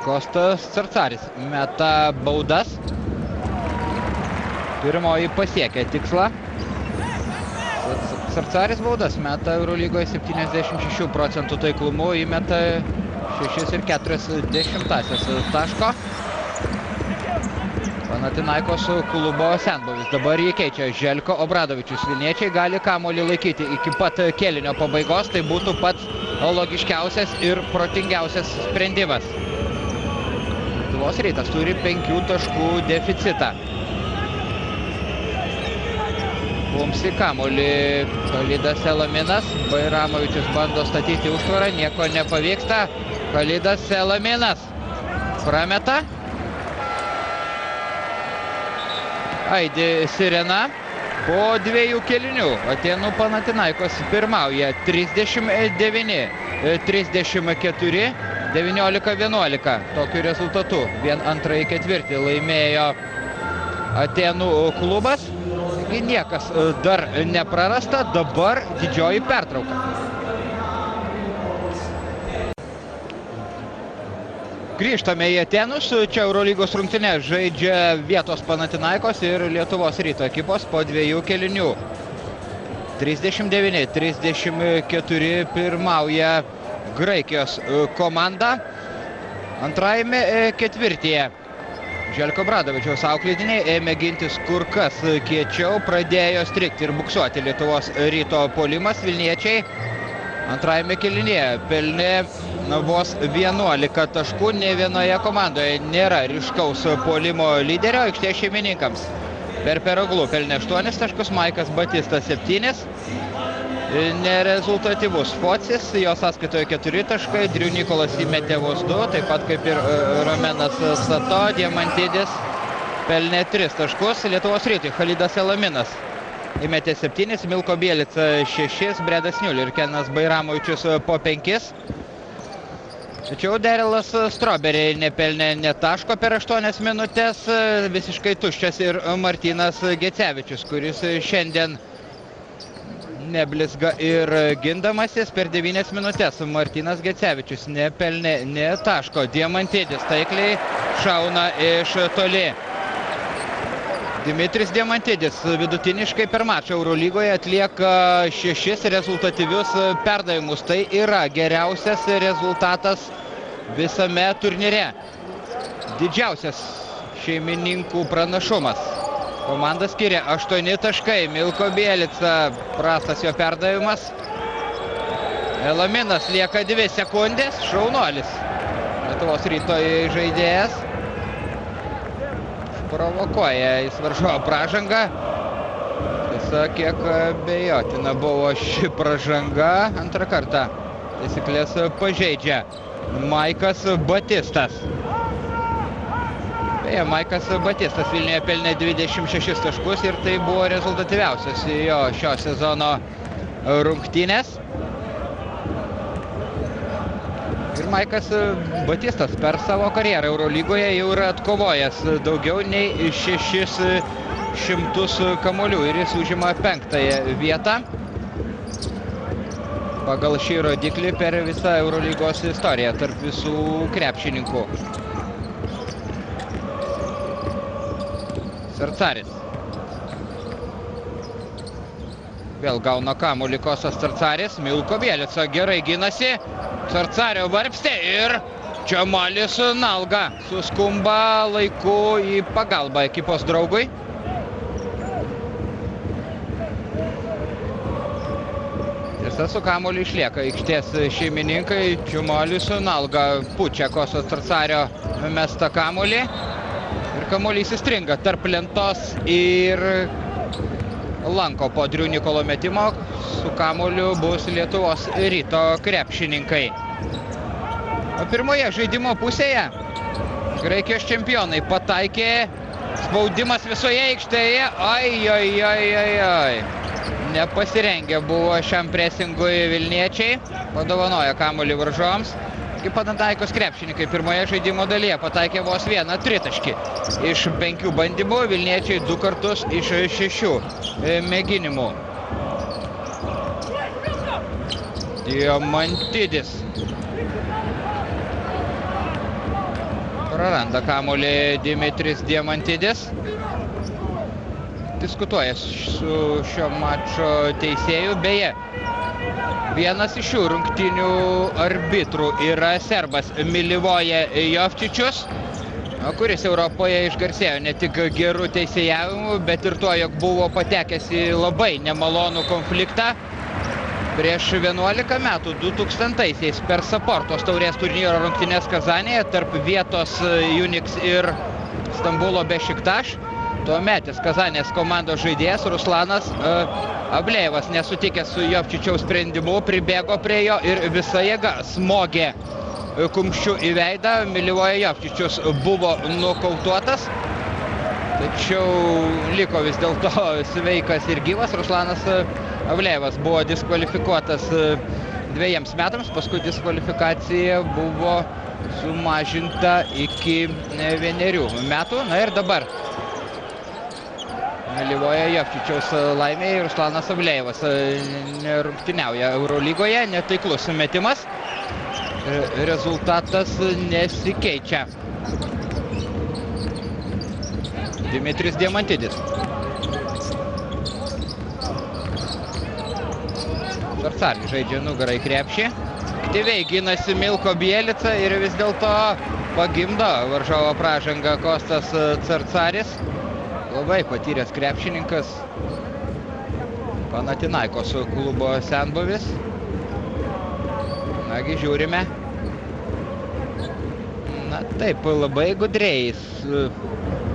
Kostas Carcaris meta baudas. Pirmoji pasiekė tikslą. Carcaris baudas meta Eurolygoje 76% taiklumu, įmeta 6,4 taško. Panathinaikos klubo senbuvis. Dabar jį keičia Željko Obradovičius. Vilniečiai gali kamuolį laikyti iki pat kėlinio pabaigos. Tai būtų pats logiškiausias ir protingiausias sprendimas. Lietuvos Rytas turi 5 taškų deficitą. Bumsi kamuolį Khalidas Selaminas. Bairamovičius bando statyti užtvarą, nieko nepavyksta. Khalidas Selaminas prameta. Aidi sirena po 2 kėlinių. Atėnų Panathinaikos pirmauja 39-34, 19-11. Tokiu rezultatu vien antrąjį ketvirtį laimėjo Atėnų klubas. Taigi niekas dar neprarasta, dabar didžioji pertrauka. Grįžtame į Atėnus, čia Eurolygos rungtynes žaidžia vietos Panathinaikos ir Lietuvos Ryto ekipos po 2 kėlinių. 39-34 pirmauja Graikijos komanda. Antrajame ketvirtyje Željko Obradovičiaus auklėtiniai ėmė gintis kur kas kiečiau, pradėjo strigti ir buksuoti Lietuvos Ryto puolimas. Vilniečiai antrajame kėlinyje pelnė vos 11 taškų, ne vienoje komandoje nėra ryškaus puolimo lyderio aikštės šeimininkams. Perperoglų pelnė 8 taškus, Maikas Batistas 7. Nerezultatyvus Focis, jo sąskaitoje 4 taškai, Driu Nikolas įmetė vos 2, taip pat kaip ir Romenas Sato, Diamantidis pelnė 3 taškus. Lietuvos Rytui Khalidas Selaminas įmetė 7, Milko Bielica 6, Bredas Niul ir Kenas Bairamovičius po 5. Tačiau Derelas Strawberry nepelnė ne taško per 8 minutės, visiškai tuščias ir Martynas Gecevičius, kuris šiandien neblizga ir gindamasis per 9 minutės. Martynas Gecevičius nepelnė nė taško. Diamantidis taikliai šauna iš toli. Dimitris Diamantidis vidutiniškai per mačą Eurolygoje atlieka 6 rezultatyvius perdavimus. Tai yra geriausias rezultatas visame turnyre. Didžiausias šeimininkų pranašumas. Komanda skiria 8 taškai. Milko Bielica, prastas jo perdavimas. Elaminas lieka 2 sekundės. Šaunuolis. Lietuvos Ryto žaidėjas. Provokuoja jis varžovo pražangą. Tiesa, kiek abejotina buvo ši pražanga. Antrą kartą taisyklės pažeidžia Maikas Batistas. Beje, Maikas Batistas Vilniuje pelnė 26 taškus ir tai buvo rezultatyviausias jo šio sezono rungtynės. Ir Maikas Batistas per savo karjerą Eurolygoje jau yra atkovojęs daugiau nei 600 kamuolių ir jis užima 5-ąją vietą pagal šį rodiklį per visą Eurolygos istoriją tarp visų krepšininkų. Cercaris. Vėl gauna kamuolį Kostas Cercaris. Milko Bielica gerai ginasi. Cercario varpstė ir Džamalis Nalga suskumba laiku į pagalbą ekipos draugui. Tiesa, su kamuoliu išlieka aikštės šeimininkai. Džamalis Nalga pučia Kostas Cercario mestą kamuolį. Ir kamuolys įstringa tarp lentos ir lanko po Driu Nikolo metimo. Su kamuoliu bus Lietuvos Ryto krepšininkai. O pirmoje žaidimo pusėje Graikijos čempionai pataikė. Spaudimas visoje aikštėje. Ai. Nepasirengę buvo šiam presingui Vilniečiai. Padovanoja kamuolį varžovams. Panathinaikos krepšininkai pirmoje žaidimo dalyje pataikė vos 1 tritaškį. Iš 5 bandymų Vilniečiai 2 kartus iš 6 mėginimų. Diamantidis. Praranda kamuolį Dimitris Diamantidis. Diskutuoja su šio mačo teisėju. Beje, vienas iš šių rungtynių arbitrų yra serbas Milivoje Jovčičius, kuris Europoje išgarsėjo ne tik gerų teisėjavimu, bet ir tuo, jog buvo patekęs į labai nemalonų konfliktą prieš 11 metų, 2000-aisiais per Saportos taurės turnyro rungtynes Kazanėje tarp vietos Unix ir Stambulo Bešiktaš. Tuometis Kazanės komandos žaidėjas Ruslanas Ablejevas, nesutikęs su Jovčičiaus sprendimu, pribėgo prie jo ir visa jėga smogė kumščiu į veidą. Milivoje Jovčičius buvo nokautuotas, tačiau liko vis dėlto sveikas ir gyvas. Ruslanas Ablejevas buvo diskvalifikuotas 2 metams, paskui diskvalifikacija buvo sumažinta iki 1 metų. Na ir dabar Milivoje Jovčičiaus laimėje Ruslanas Ablejevas nerungtyniauja Eurolygoje, netaiklus metimas, rezultatas nesikeičia. Dimitris Diamantidis. Cercaris žaidžia nugarą į krepšį. Aktyviai ginasi Milko Bielica ir vis dėlto pagimdo varžovo pražangą Kostas Cercaris. Labai patyręs krepšininkas, Panathinaikos klubo senbuvis. Nagi, žiūrime. Na taip, labai gudriai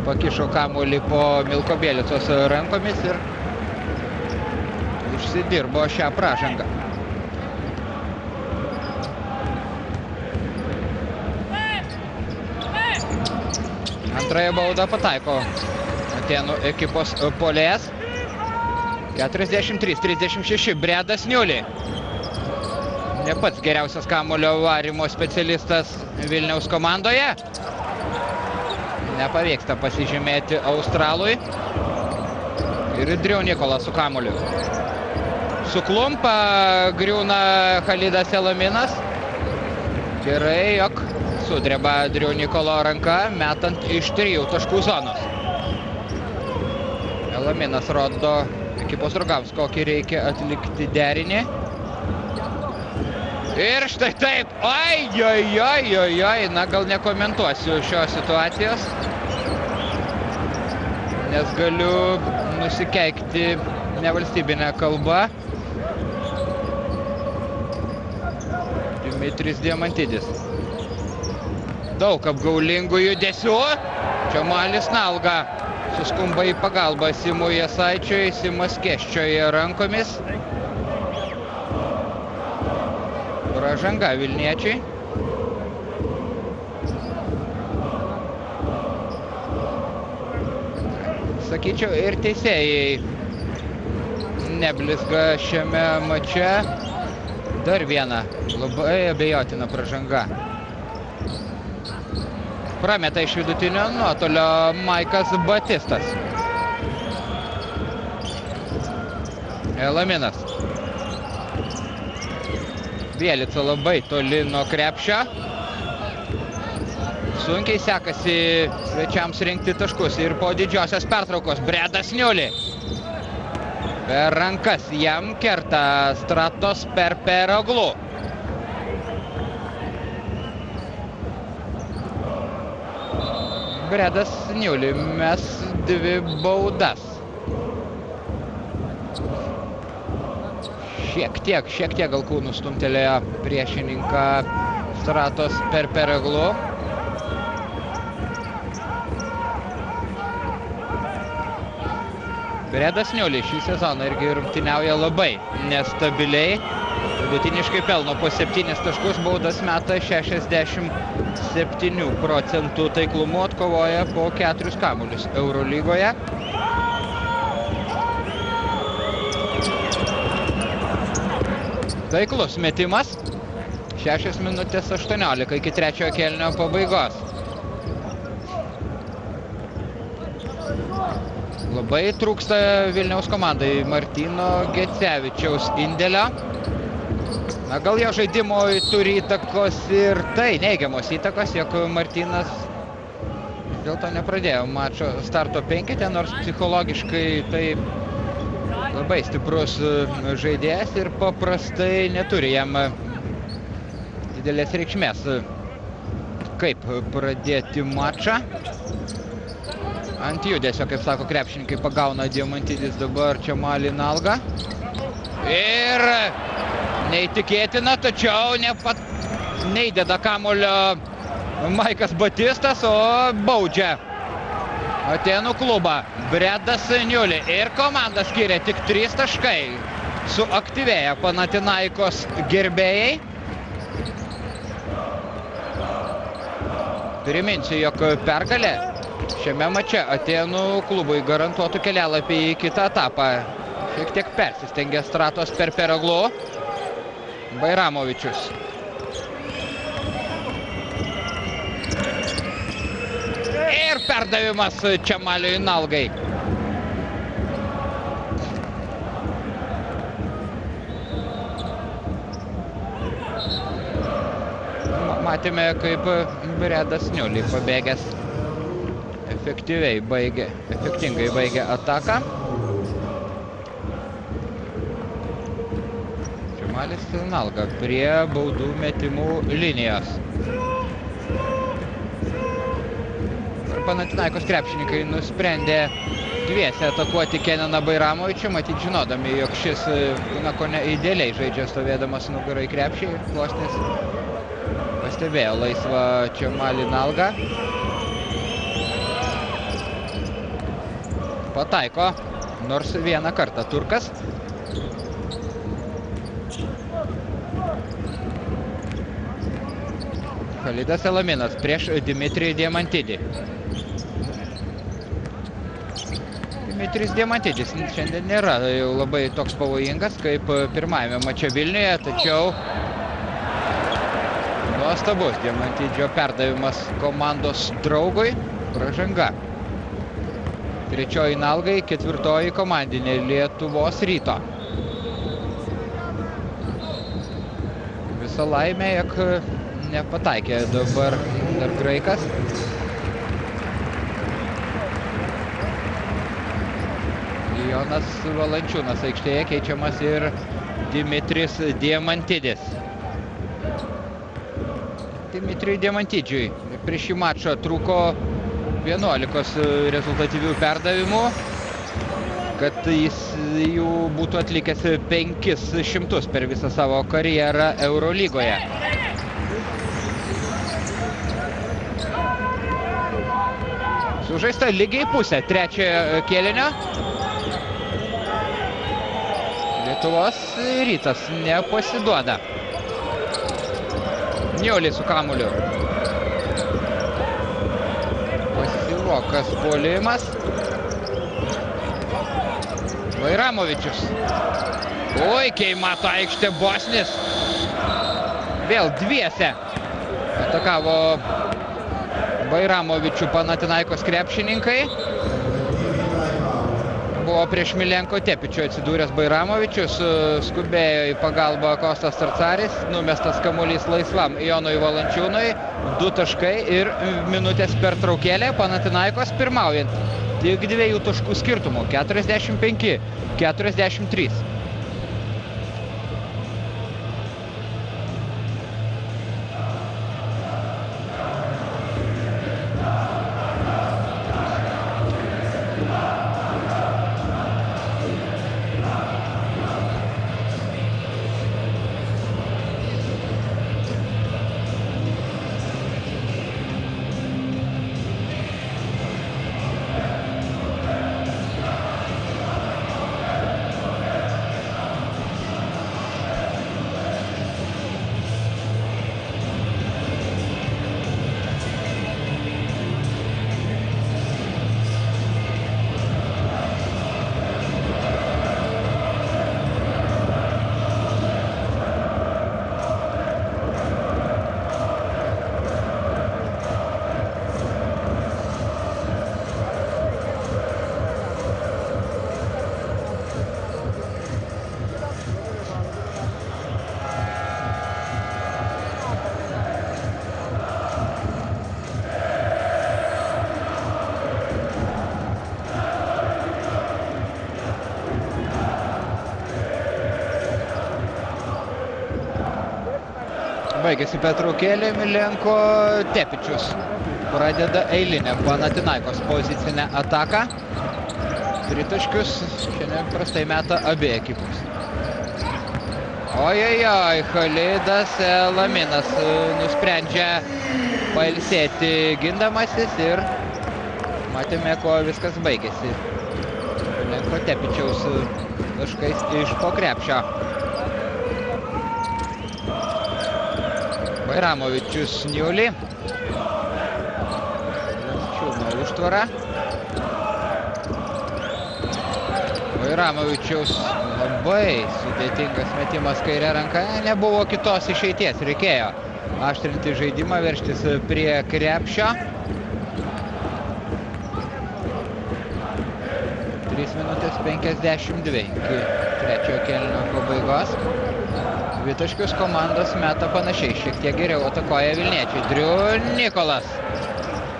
pakišo kamuolį po Milko Bielicos rankomis ir išsidirbo šią pražangą. Antrąją baudą pataiko Atėnų ekipos puolėjas. 43-36, Bredas Niulį. Ne pats geriausias kamuolio varymo specialistas Vilniaus komandoje. Nepavyksta pasižymėti Australui. Ir Driu Nikola su kamuoliu. suklumpa, griūna Khalidas Elaminas. Gerai, jog sudreba Driu Nikolo ranka, metant iš 3 taškų zonos. Elaminas rodo ekipos draugams, kokį reikia atlikti derinį. Ir štai taip, oi, na gal nekomentuosiu šios situacijos, nes galiu nusikeikti nevalstybinę kalbą. Dimitris Diamantidis. Daug apgaulingų judesių. Čemalis Nalga suskumba į pagalbą Simui Jasaičiui, Simas kėsčioja rankomis. Pražanga Vilniečiai. Sakyčiau, ir teisėjai neblizga šiame mače. Dar viena labai abejotina pražanga. Prameta iš vidutinio nuotolio Maikas Batistas. Elaminas. Bielica labai toli nuo krepšio. Sunkiai sekasi svečiams rinkti taškus ir po didžiosios pertraukos Bredas Niuli. Per rankas jam kerta Stratos Perperoglu. Bredas Niuli mes 2 baudas. Šiek tiek gal kūnų stumtelėjo priešininką Stratos Perperoglu. Bredas Niuli šį sezoną irgi rungtyniauja labai nestabiliai. Vidutiniškai pelno po 7 taškus, baudas meta 67 procentų taiklumu, atkovoja po 4 kamuolius Eurolygoje. Taiklus metimas. 6 minutės 18 iki 3 kėlinio pabaigos. Labai trūksta Vilniaus komandai Martyno Gecevičiaus indėlio. Na, gal jo žaidimui turi įtakos ir tai neigiamos įtakos, jog Martynas dėl to nepradėjo mačo starto 5, nors psichologiškai tai labai stiprus žaidėjas ir paprastai neturi jam didelės reikšmės, kaip pradėti mačą. Ant judesio, kaip sako krepšininkai, pagauna Diamantidis dabar Čemalį Nalgą. Ir neįtikėtina, tačiau neįdeda kamulio Maikas Batistas, o baudžia Atėnų klubą Bredas Niuli. Ir komanda skiria tik 3 taškai. Suaktyvėja Panathinaikos gerbėjai. Priminsiu, jog pergalė šiame mače Atėnų klubui garantuotų kelialapį į kitą etapą. Šiek tiek persistengė Stratos Perperoglu. Bairamovičius. Ir perdavimas Čemaliui Nalgai. Matėme, kaip Bredas Niuli pabėgęs efektingai baigė ataką. Čemalis Nalga prie baudų metimų linijos. Panathinaikos krepšininkai nusprendė dviese atakuoti Kenaną Bairamovičių, matyt žinodami, jog šis kone idealiai žaidžia stovėdamas nugarai krepšį. Klosnis pastebėjo laisvą Čemalį Nalgą. Pataiko, nors vieną kartą turkas. Khalidas Elaminas prieš Dimitrijų Diamantidį. Dimitrijus Diamantidis šiandien nėra jau labai toks pavojingas kaip pirmajame mače Vilniuje, tačiau nuostabus Diamantidžio perdavimas komandos draugui. Pražanga. 3 Nalgai, 4 komandinė Lietuvos Ryto. visa laimė, jog nepataikė dabar dar graikas. Jonas Valančiūnas aikštėje, keičiamas ir Dimitris Diamantidis. Dimitrijui Diamantidžiui prieš šį mačą trūko 11 rezultatyvių perdavimų, kad jis jų būtų atlikęs 500 per visą savo karjerą Eurolygoje. Sužaista lygiai pusė trečiojo kėlinio. Lietuvos Rytas nepasiduoda. Niolį su kamuliu. Pasivokas puolimas. Vairamovičius. Puikiai mato aikštę Bosnis. Vėl dviese atakavo Vairamovičių Panathinaikos krepšininkai. Buvo prieš Milenko Tepičių atsidūręs Vairamovičius, skubėjo į pagalbą Kostas Tarcaris, numestas kamuolys laisvam Jonui Valančiūnui, 2 taškai ir minutės pertraukėlė, Panathinaikos pirmaujant tik 2 taškų skirtumų, 45-43. Baigėsi pertraukėlė, Milenko Tepičius pradeda eilinę Panathinaikos pozicinę ataką. Tritaškius šiandien prastai meta abi ekipos. Ojojoj, Khalidas Laminas nusprendžia pailsėti gindamasis ir matėme, kuo viskas baigėsi. Milenko Tepičiaus taškais iš po krepšio. Vairamovičius Niolį. Valančiūno užtvara. Vairamovičiaus labai sudėtingas metimas kairė ranka. Nebuvo kitos išeities, reikėjo aštrinti žaidimą, veržtis prie krepšio. 3 minutės 52 iki trečiojo kėlinio pabaigos. Dvitaškius komandos meta panašiai, šiek tiek geriau atakoja vilniečiai. Driu Nikolas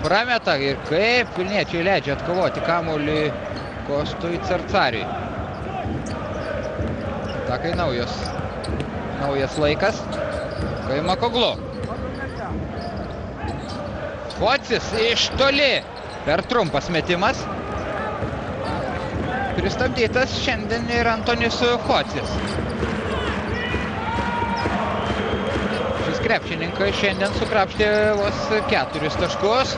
prameta ir kaip vilniečiai leidžia atkovoti kamuolį Kostui Carcariui. Atakai naujas laikas. Kaimakoglu. Focis iš toli. Per trumpas metimas. Pristabdytas šiandien ir Antonis Focis. Krepšininkai šiandien sukrapštė vos 4 taškus.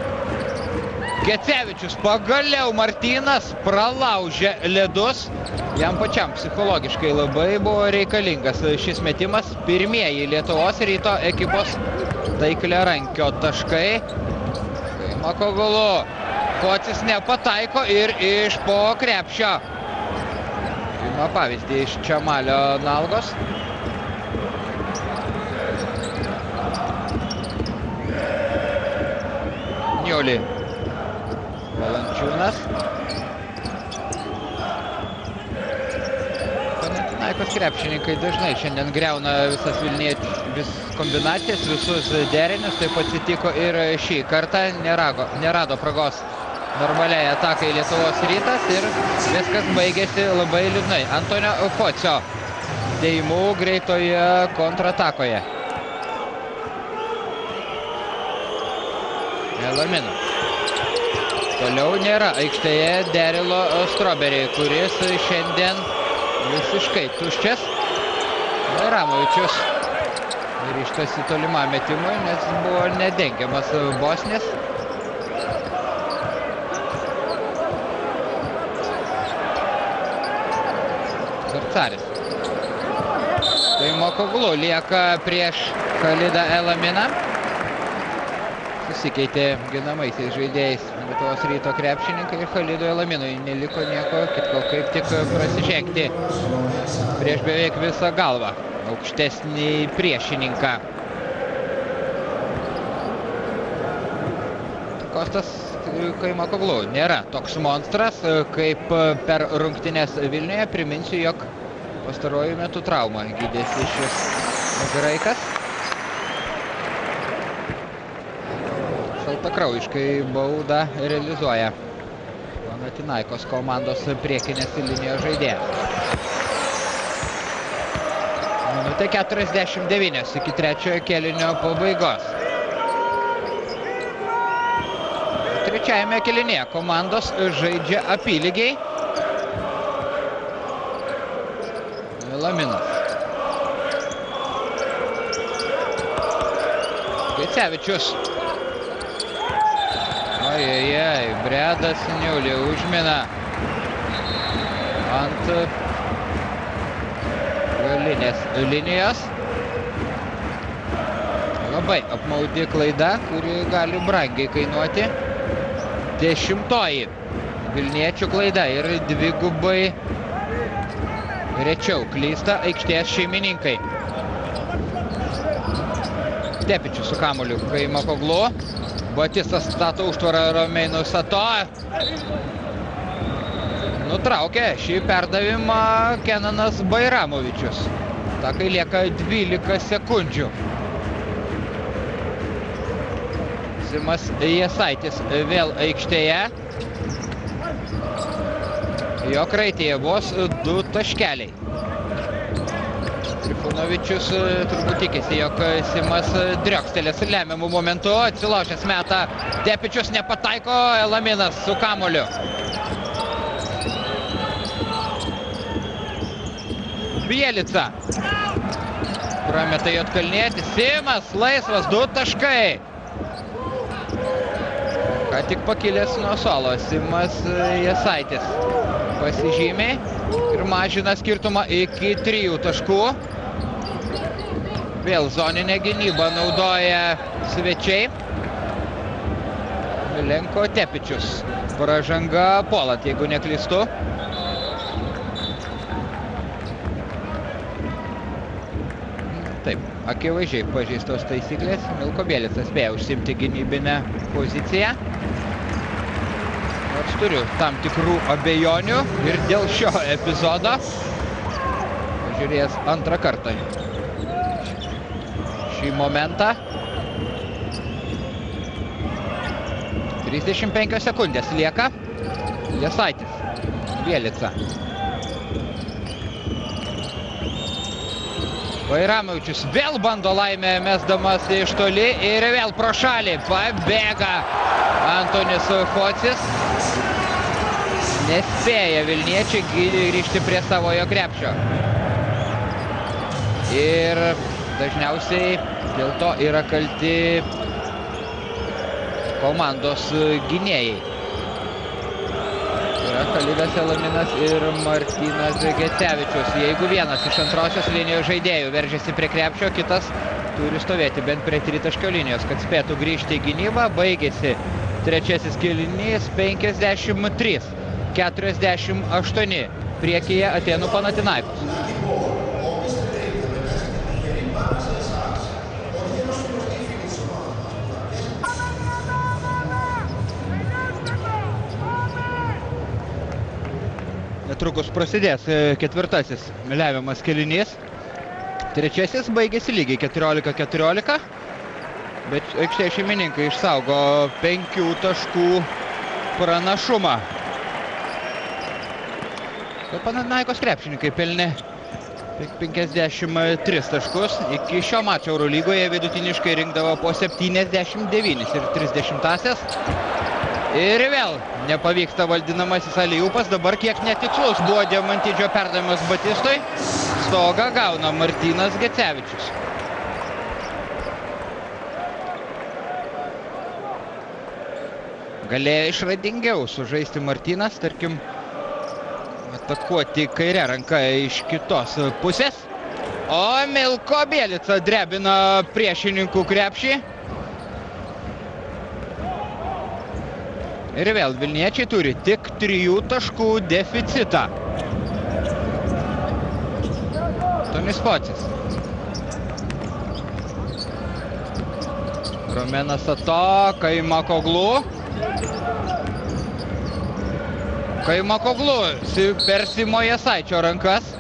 Gecevičius pagaliau Martynas pralaužė ledus. Jam pačiam psichologiškai labai buvo reikalingas šis metimas. Pirmieji Lietuvos Ryto ekipos taikliarankio taškai. Kaimakoglu. Focis nepataiko ir iš po krepšio. Ima pavyzdį iš Čamalio Nalgos. Niolį. Valančiūnas. Panathinaikos krepšininkai dažnai šiandien griauna visas Vilniečių kombinacijas, visus derinius. Taip atsitiko ir šį kartą. Nerado progos normaliai atakai Lietuvos Rytas ir viskas baigėsi labai liūdnai. Antonio Focio dėjimų greitoje kontratakoje. Elamino. Toliau nėra aikštėje Derilo Strawberry, kuris šiandien visiškai tuščias. Ramovičius ryžtasi tolimam metimui, nes buvo nedengiamas Bosnis. Zarcaris. Kaimokoglu lieka prieš Khalidą Elaminą. Susikeitė ginamaisiais žaidėjais Lietuvos Ryto krepšininkai ir Khalidui Elaminui neliko nieko kitko, kaip tik prasižengti prieš beveik visą galvą aukštesnį priešininką. Kostas Kaimokoglu nėra toks monstras kaip per rungtynes Vilniuje. Priminsiu, jog pastaruoju metu traumą gydėsi šis graikas. Šaltakraujiškai baudą realizuoja Panathinaikos komandos priekinės linijos žaidėjas. Minutė 49 iki trečiojo kėlinio pabaigos. Trečiajame kėlinyje komandos žaidžia apylygiai. Elaminas. Gecevičius. Ojejei, Bredas Niulį užmina ant galinės linijos. Labai apmaudi klaida, kuri gali brangiai kainuoti. 10. Vilniečių klaida ir dvigubai rečiau klysta aikštės šeimininkai. Tepičius su kamuoliu Kaimokoglu. Batistas stato užtvarą Romeinui Sato. Nutraukė šį perdavimą Kenanas Bairamovičius. Takai lieka 12 sekundžių. Simas Jasaitis vėl aikštėje. Jo kraitėje vos 2 taškeliai. Trifunovičius turbūt tikisi, jog Simas driokstelės lemiamų momentu. Atsilošęs metą. Tepičius nepataiko. Elaminas su kamuoliu. Bielica. Prameta Juodkalnietis. Simas laisvas. 2 taškai. Ką tik pakilęs nuo suolo. Simas Jasaitis pasižymė ir mažina skirtumą iki 3 taškų. Vėl zoninę gynybą naudoja svečiai. Milenko Tepičius. Pražanga puolant, jeigu neklystu. Taip, akivaizdžiai pažeistos taisyklės. Milko Bielica spėjo užsimti gynybinę poziciją. Nors turiu tam tikrų abejonių ir dėl šio epizodo. Žiūrės antrą kartą šį momentą. 35 sekundės lieka. Jasaitis. Bielica. Bairamovičius vėl bando laimę mesdamas iš toli ir vėl pro šalį pabėga Antonis Focis. Nespėja Vilniečiai grįžti prie savojo krepšio. Ir dažniausiai dėl to yra kalti komandos gynėjai. Yra Khalidas Elaminas ir Martynas Gecevičius. Jeigu vienas iš antrosios linijos žaidėjų veržiasi prie krepšio, kitas turi stovėti bent prie tritaškio linijos, kad spėtų grįžti į gynybą. Baigėsi trečiasis kėlinys 53-48. Priekyje Atėnų Panathinaikos. Netrukus prasidės ketvirtasis lemiamas kėlinys. Trečiasis baigėsi lygiai 14-14, bet aikštės šeimininkai išsaugo 5 taškų pranašumą. Panathinaikos krepšininkai pelnė 53 taškus. Iki šio mačo Eurolygoje vidutiniškai rinkdavo po 79 ir 30-asias. Ir vėl nepavyksta valdinamasis aliupas. Dabar kiek netikslus buvo Diamantidžio perdavimas Batistui. Stogą gauna Martynas Gecevičius. Galėjo išradingiau sužaisti Martynas, tarkim, atakuoti kairę ranką iš kitos pusės. O Milko Bielica drebina priešininkų krepšį. Ir vėl vilniečiai turi tik 3 taškų deficitą. Tonis Pocis. Romenas Ato, Kaimakoglu. Kaimakoglu per Simo Jasaičio rankas.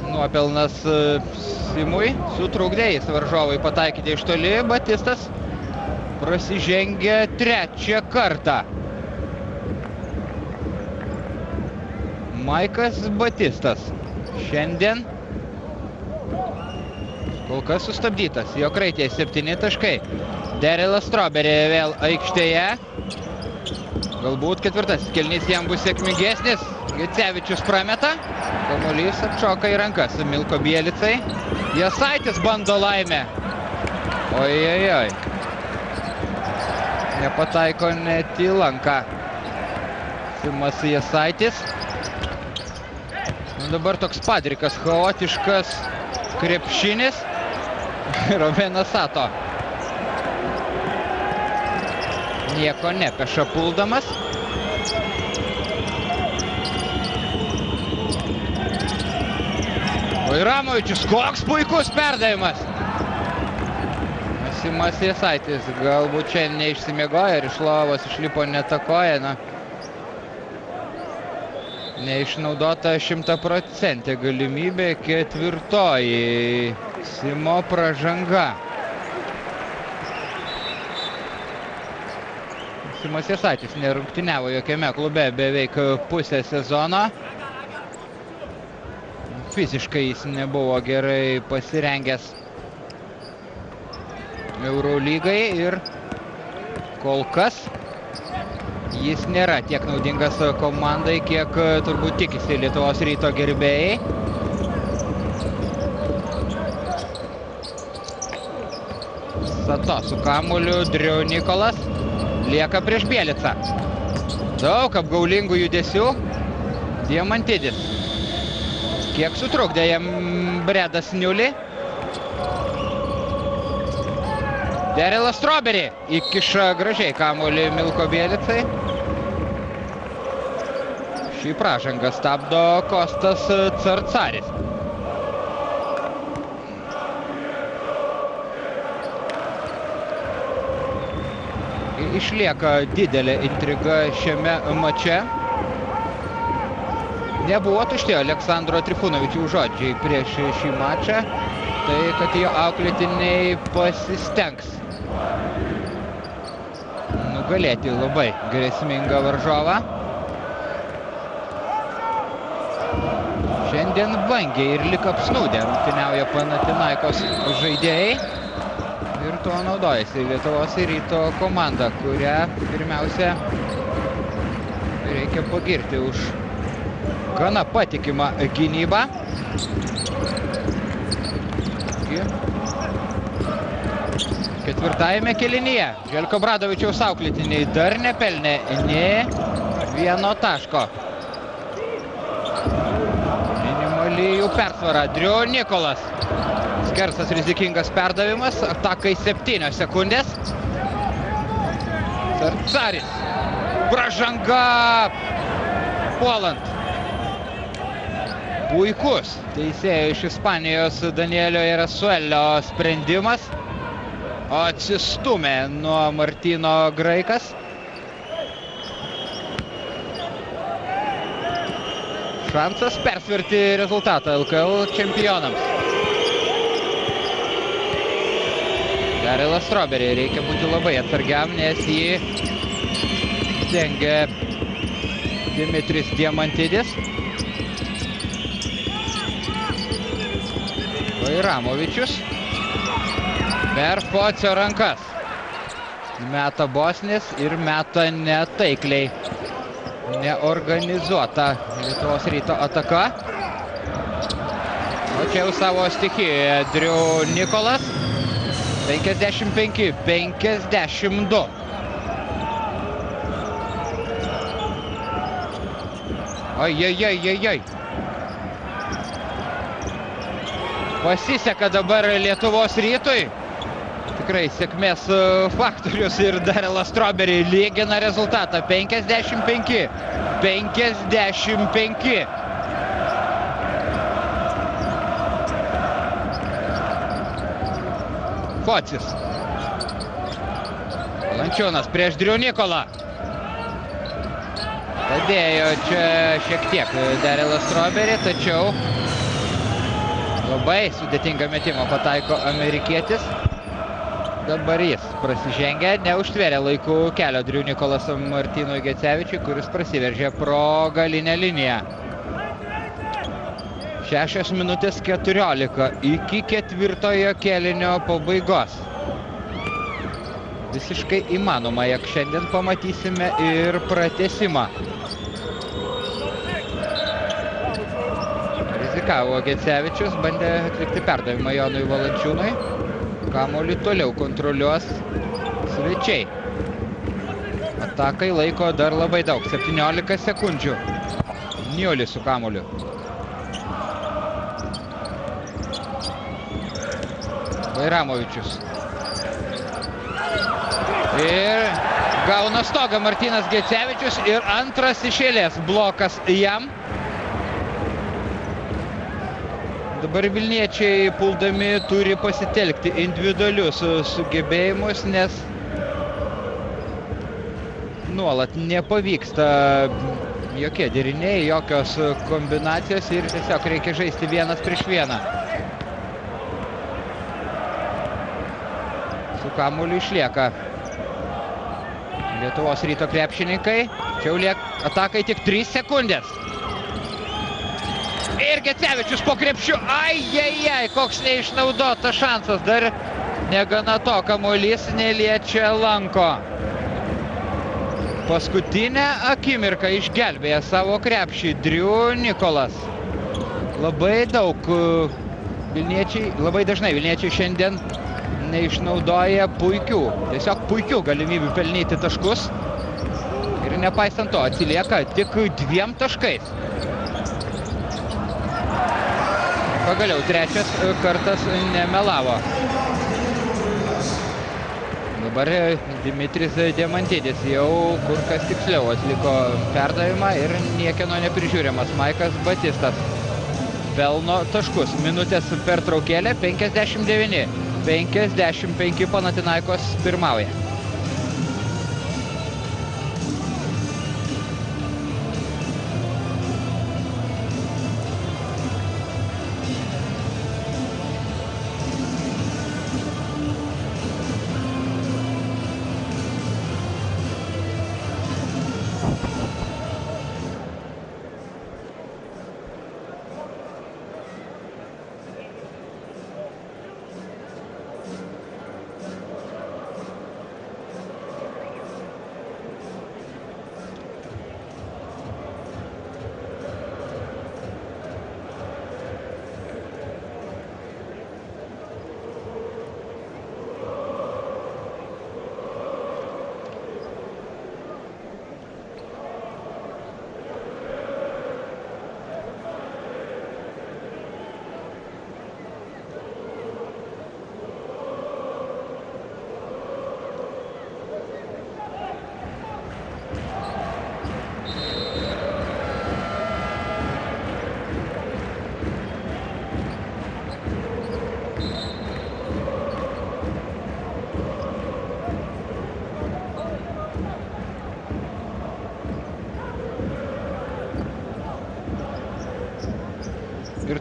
Nuopelnas Simui. Sutrukdė jis varžovai pataikyti iš toli. Batistas prasižengia 3 kartą. Maikas Batistas šiandien kol kas sustabdytas. Jo kraitė 7 taškai. Darylas Strawberry vėl aikštėje. Galbūt ketvirtasis kėlinys jam bus sėkmingesnis. Gecevičius prameta. Kamuolys atšoka į rankas Milko Bielicai. Jasaitis bando laimę. Ojojoj. Nepataiko net į lanką. Simas Jasaitis. Dabar toks padrikas, chaotiškas krepšinis. Romenas Ato. Nieko nepeša puldamas. Vairamovičius, koks puikus perdavimas. Simas Jasaitis galbūt čia neišsimiegoja ir iš lovos išlipo netakoja. Neišnaudota 100% galimybė, ketvirtoji Simo pražanga. Simas Jasaitis nerungtyniavo jokiame klube beveik pusę sezono. Fiziškai jis nebuvo gerai pasirengęs Eurolygai ir kol kas jis nėra tiek naudingas komandai, kiek turbūt tikisi Lietuvos Ryto gerbėjai. Sato su kamuoliu, Driu Nikolas lieka prieš Bielicą. Daug apgaulingų judesių. Diamantidis. Kiek sutrukdė jam Bredas Niuli. Darylas Strawberry įkiša gražiai kamuolį Milko Bielicai. Šį pražangą stabdo Kostas Carcaris. Išlieka didelė intriga šiame mače. Nebuvo tušti Aleksandro Trifunovičiaus žodžiai prieš šį mačą. Tai, kad jo auklėtiniai pasistengs nugalėti labai grėsmingą varžovą. Šiandien vangiai ir lik apsnūdę rungtyniauja Panathinaikos žaidėjai. Ir tuo naudojasi Lietuvos Ryto komanda, kurią pirmiausia reikia pagirti už gana patikimą gynybą. Ketvirtajame kėlinyje Željko Obradovičiaus auklėtiniai dar nepelnė nė vieno taško. Minimali jų persvara. Driu Nikolas. Skersas rizikingas perdavimas. Atakai 7 sekundės. Carcaris. Pražanga puolant. Puikus teisėjo iš Ispanijos Danielio Erasuelio sprendimas. Atsistumė nuo Martyno Graikas. Šansas persverti rezultatą LKL čempionams. Darylas Strawberry, reikia būti labai atsargiam, nes jį dengia Dimitris Diamantidis. Vairamovičius per Focio rankas. Meta Bosnis ir meta netaikliai. Neorganizuota Lietuvos Ryto ataka. O čia jau savo stichijoje Drew Nikolas. 55-52. Oi. Pasiseka dabar Lietuvos Rytui. Tikrai sėkmės faktorius ir Darylas Strawberry lygina rezultatą 55-55. Focis. Valančiūnas prieš Drew Nikolą. Padėjo čia šiek tiek Darylas Strawberry, tačiau labai sudėtingą metimą pataiko amerikietis. Dabar jis prasižengia, neužtvėrė laikų kelio Drew Nikolas Martynui Gecevičiui, kuris prasiveržė pro galinę liniją. 6 minutės 14 iki ketvirtojo kėlinio pabaigos. Visiškai įmanoma, jog šiandien pamatysime ir pratęsimą. Rizikavo Gecevičius, bandė atlikti perdavimą Jonui Valančiūnui. Kamuolį toliau kontroliuos svečiai. Atakai laiko dar labai daug, 17 sekundžių. Niulis su kamuoliu. Vairamovičius. Ir gauna stogą Martynas Gecevičius ir antras iš eilės blokas jam. Dabar vilniečiai puldami turi pasitelkti individualius sugebėjimus, nes nuolat nepavyksta jokie deriniai, jokios kombinacijos ir tiesiog reikia žaisti vienas prieš vieną. Su kamuoliu išlieka Lietuvos Ryto krepšininkai. Čia lieka atakai tik 3 sekundės. Ir Gecevičius po krepšiu. Ai, koks neišnaudotas šansas. Dar negana to, kamuolys neliečia lanko. Paskutinę akimirką išgelbėja savo krepšį Drew Nikolas. Labai dažnai vilniečiai šiandien neišnaudoja tiesiog puikių galimybių pelnyti taškus. Ir nepaisant to atsilieka tik 2 taškais. Pagaliau trečias kartas nemelavo. Dabar Dimitris Diamantidis jau kur kas tiksliau atliko perdavimą ir niekieno neprižiūrimas Maikas Batistas pelno taškus. Minutės pertraukėlė, 59-55 Panathinaikos pirmauja.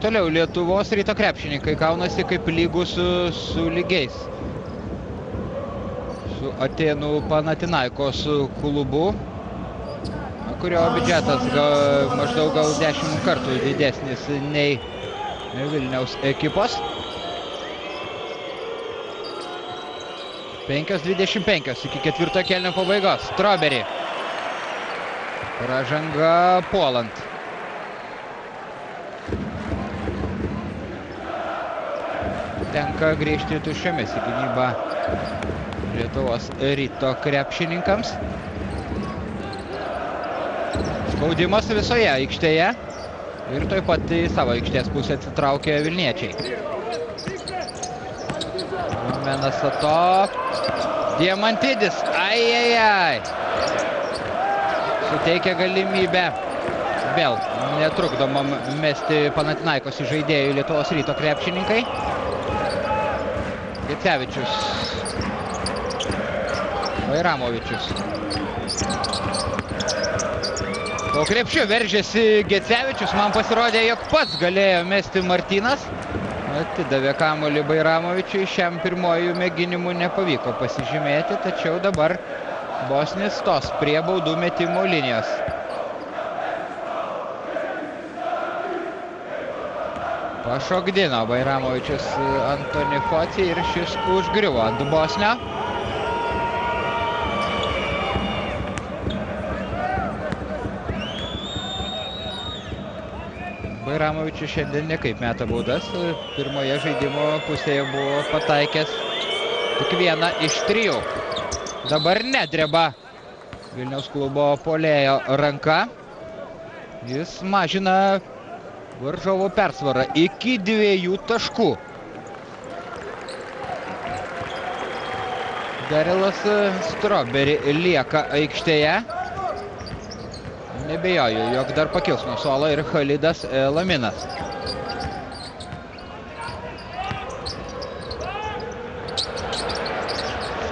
toliau Lietuvos Ryto krepšininkai kaunasi kaip lygus su lygiais. Su Atėnų Panathinaikos klubu, kurio biudžetas maždaug gal 10 kartų didesnis nei Vilniaus ekipos. 5:25 iki ketvirto kėlinio pabaigos. Strawberry. Pražanga puolant. Tenka grįžti tuščiomis į gynybą Lietuvos Ryto krepšininkams. Spaudimas visoje aikštėje. Ir taip pat į savo aikštės pusę atsitraukė vilniečiai. Menas Ato. Diamantidis. Ai. Suteikia galimybę vėl netrukdomam mesti Panathinaikos žaidėjų Lietuvos Ryto krepšininkai. Gecevičius. Vairamovičius. Po krepšiu veržėsi Gecevičius. Man pasirodė, jog pats galėjo mesti Martynas. Atidavė kamuolį Bairamovičiui. Šiam pirmojų mėginimų nepavyko pasižymėti, tačiau dabar Bosnis stos prie baudų metimo linijos. Pašokdino Bairamovičius Antoni Focį ir šis užgriuvo ant Bosnio. Bairamovičius šiandien nekaip meta baudas. Pirmoje žaidimo pusėje buvo pataikęs tik 1 iš 3. Dabar nedreba Vilniaus klubo puolėjo ranka. Jis mažina varžovų persvarą iki 2 taškų. Darylas Strawberry lieka aikštėje. Nebejoju, jog dar pakils nuo suolo ir Khalidas Laminas.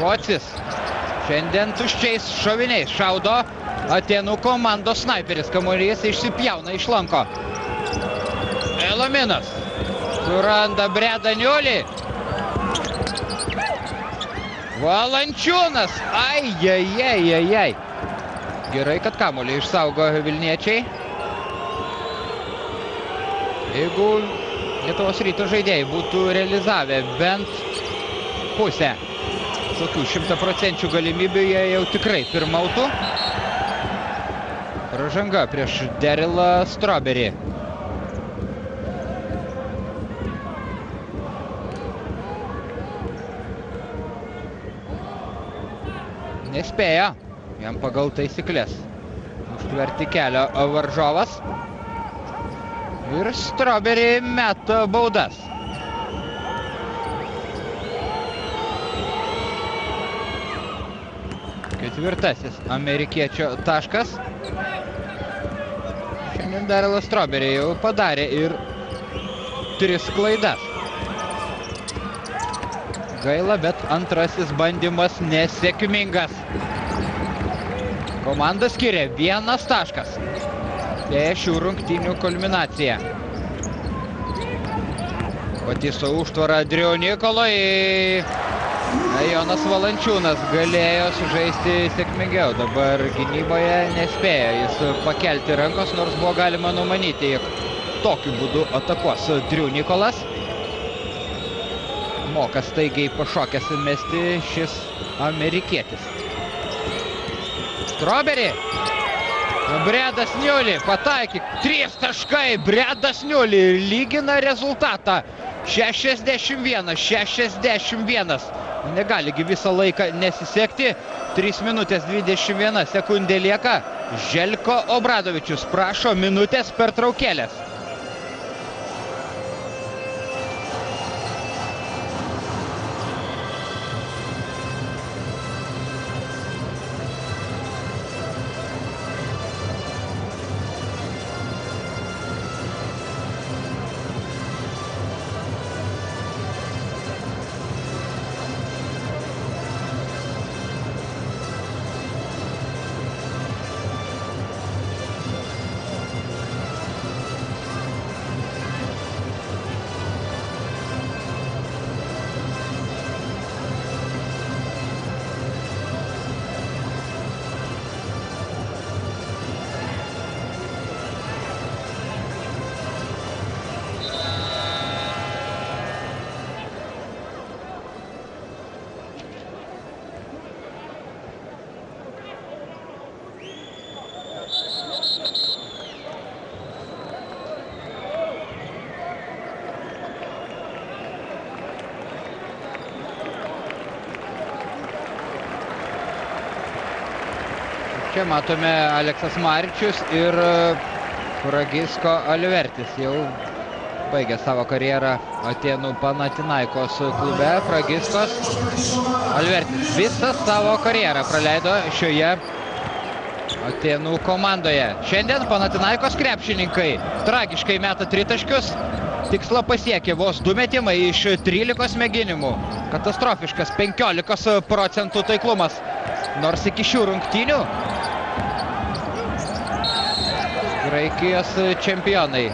Focis šiandien tuščiais šoviniais šaudo Atėnų komandos snaiperis. Kamuolys išsipjauna iš lanko. Laminas suranda Bredaniolį. Valančiūnas. Ai. Gerai, kad kamuolį išsaugo vilniečiai. Jeigu Lietuvos Ryto žaidėjai būtų realizavę bent pusę tokių 100% galimybių, jie jau tikrai pirmautų. Pražanga prieš Darylą Strawberry. Nespėja jam pagal taisyklės užtverti kelio varžovas. Ir Strawberry meta baudas. Ketvirtasis amerikiečio taškas. Šiandien Darylas Strawberry jau padarė ir 3 klaidas. Gaila, bet antrasis bandymas nesėkmingas. Komanda skiria 1 taškas. Tai šių rungtynių kulminacija. Patiso užtvarą Driu Nikolai. Jonas Valančiūnas galėjo sužaisti sėkmingiau. Dabar gynyboje nespėjo jis pakelti rankos, nors buvo galima numanyti, jog tokiu būdu atakuos Driu Nikolas. Moka staigiai pašokęs mesti šis amerikietis. Strawberry. Bredas Niuli pataikė. 3 taškai. Bredas Niuli lygina rezultatą. 61-61. Negaligi visą laiką nesisekti. 3 minutės 21 sekundė lieka. Željko Obradovičius prašo minutės pertraukėlės. Čia matome Aleksas Maričius ir Fragisko Alvertis. Jau baigė savo karjerą Atėnų Panathinaikos klube. Fragiskos Alvertis visą savo karjerą praleido šioje Atėnų komandoje. Šiandien Panathinaikos krepšininkai tragiškai meta tritaškius. Tikslą pasiekė vos 2 metimai iš 13 mėginimų. Katastrofiškas 15% taiklumas. Nors iki šių rungtynių Graikijos čempionai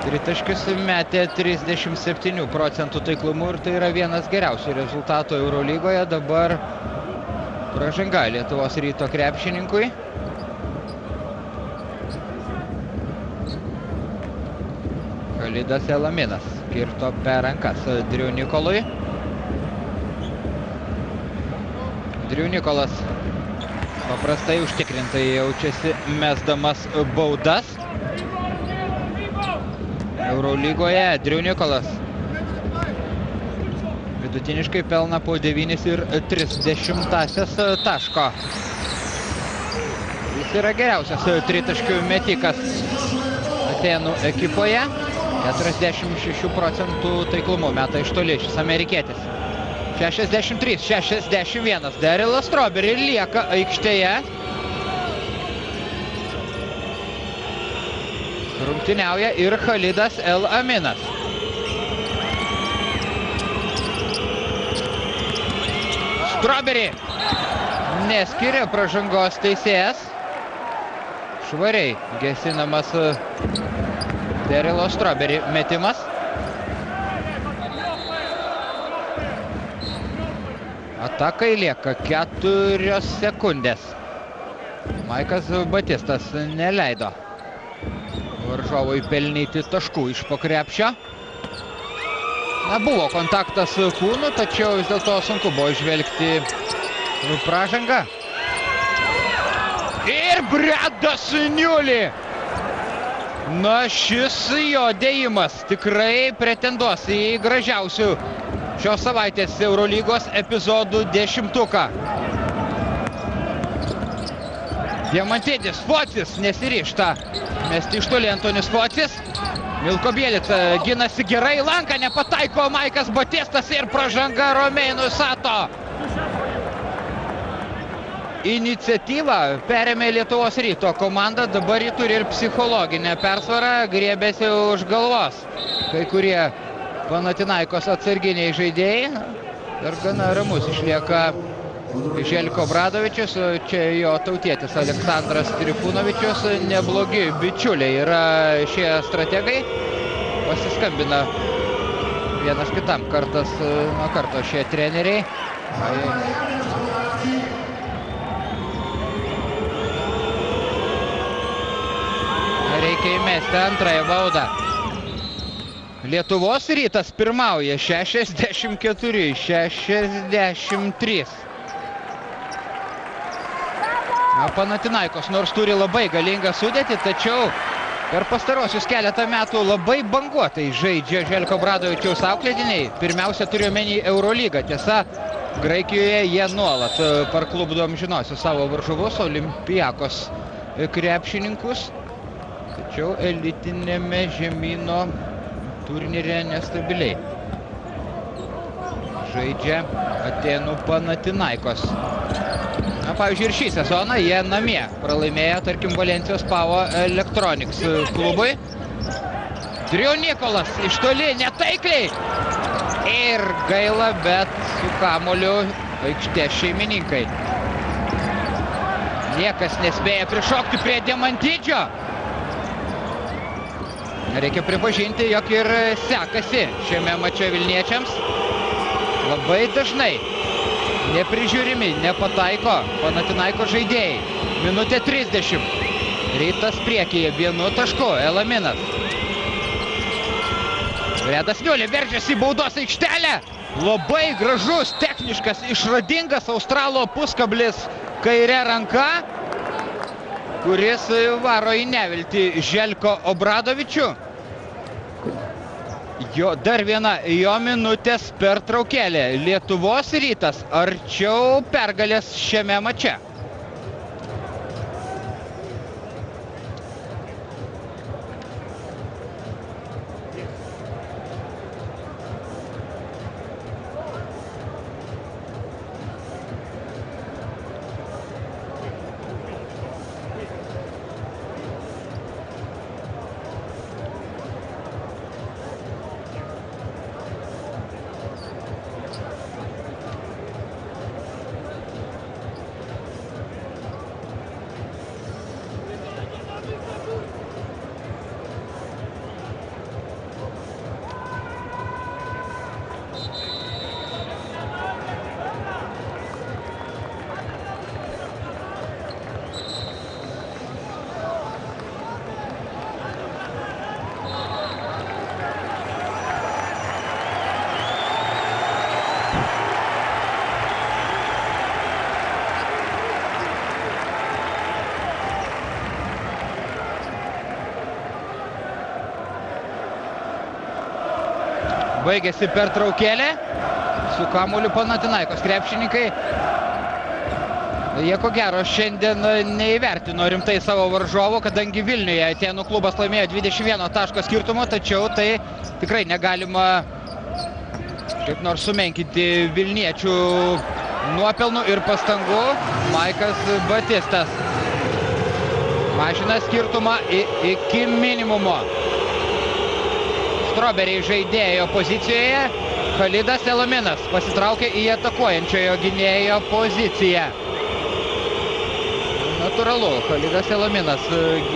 tritaškius metė 37% taiklumu ir tai yra vienas geriausių rezultatų Eurolygoje. Dabar pražanga Lietuvos Ryto krepšininkui. Khalidas Elaminas kirto per rankas Driu Nikolui. Driu Nikolas paprastai užtikrintai jaučiasi mesdamas baudas. Eurolygoje Driu Nikolas vidutiniškai pelna po 9,3 taško. Jis yra geriausias tritaškių metikas Atėnų ekipoje. 46% taiklumu meta iš toli šis amerikietis. 63-61. Darylas Strawberry lieka aikštėje. Rungtyniauja ir Khalidas Elaminas. Strawberry neskiria pražangos teisėjas. Švariai gesinamas Darylo Strawberry metimas. Atakai lieka 4 sekundės. Maikas Batistas neleido varžovui pelnyti taškų iš po krepšio. Buvo kontaktas kūnu, tačiau vis dėlto sunku buvo žvelgti pražangą. Ir Bredas Niuli. Na, šis jo dėjimas tikrai pretenduos į gražiausių šios savaitės Eurolygos epizodų 10-tuką. Diamantidis Focis nesiryžta mesti iš toli Antonis Focis. Milko Bielica ginasi gerai, lanką nepataiko Maikas Batistas ir pražanga Romeinui Sato. Iniciatyvą perėmė Lietuvos Ryto komanda, dabar ji turi ir psichologinę persvarą, griebėsi už galvos. Kai kurie Panathinaikos atsarginiai žaidėjai, dar gana ramus išlieka Željko Obradovičius, čia jo tautietis Aleksandras Trifunovičius, neblogi bičiuliai yra šie strategai, pasiskambina vienas kitam kartas nuo karto šie treneriai. Reikia įmesti antrąją baudą. Lietuvos Rytas pirmauja 64-63. Panathinaikos nors turi labai galingą sudėtį, tačiau per pastarosius keletą metų labai banguotai žaidžia Željko Obradovičiaus auklėtiniai. Pirmiausia turiu omeny Eurolygą. Tiesa, Graikijoje jie nuolat parklupdo amžinuosius savo varžovus, Olympiakos krepšininkus. Tačiau elitinėme žemyno turnyre nestabiliai žaidžia Atėnų Panathinaikos. Na, pavyzdžiui, ir šį sezoną jie namie pralaimėjo, tarkim, Valensijos Pavo Electronics klubui. Driu Nikolas iš toli netaikliai. Ir gaila, bet su kamuoliu aikštės šeimininkai. Niekas nespėja prišokti prie Diamantidžio. Reikia pripažinti, jog ir sekasi šiame mače Vilniečiams. Labai dažnai neprižiūrimi, nepataiko Panathinaikos žaidėjai. Minutė 30. Rytas priekyje 1 tašku. Elaminas. Bredas Niuli veržiasi į baudos aikštelę. Labai gražus, techniškas, išradingas Australo puskablis kairė ranka, kuris varo į neviltį Željko Obradovičių. Dar viena jo minutės pertraukėlė. Lietuvos Rytas arčiau pergalės šiame mače. baigėsi pertraukėlė. Su kamuoliu Panathinaikos krepšininkai. Jie ko gero šiandien neįvertino rimtai savo varžovų, kadangi Vilniuje Atėnų klubas laimėjo 21 taško skirtumo, tačiau tai tikrai negalima kaip nors sumenkinti vilniečių nuopelnų ir pastangų. Maikas Batistas mažina skirtumą iki minimumo. Strawberry žaidėjo pozicijoje. Khalidas Elaminas pasitraukė į atakuojančiojo gynėjo poziciją. Natūralu, Khalidas Elaminas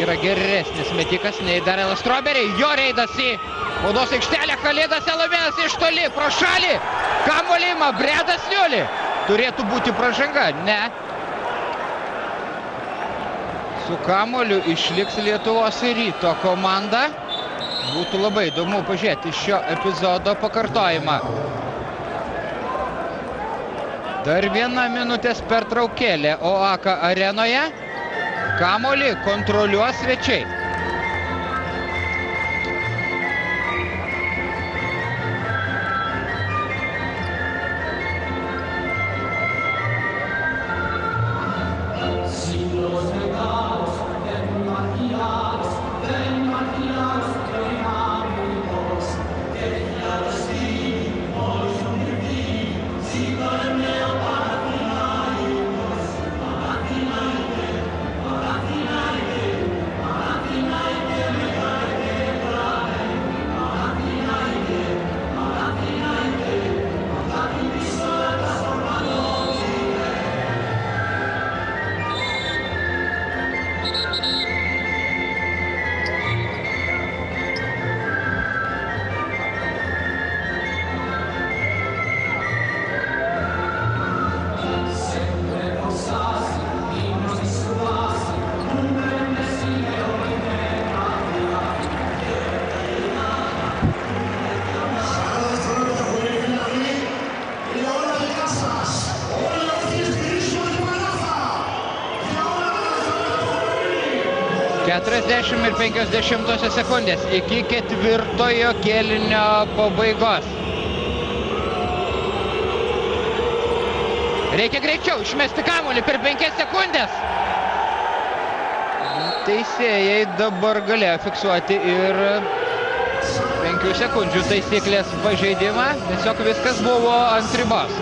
yra geresnis metikas nei Darelas Strawberry. Jo reidas į baudos aikštelę. Khalidas Elaminas iš toli, pro šalį. Kamuolį ima Bredas Liuli. Turėtų būti pražanga, ne. Su kamuoliu išliks Lietuvos Ryto komanda. Būtų labai įdomu pažiūrėti šio epizodo pakartojimą. Dar 1 minutės pertraukėlė OAK arenoje. Kamuolį kontroliuos svečiai. Ir 50 sekundės iki ketvirtojo kėlinio pabaigos. Reikia greičiau išmesti kamuolį per 5 sekundės. Teisėjai dabar galėjo fiksuoti ir 5 sekundžių taisyklės pažeidimą. Tiesiog viskas buvo ant ribos.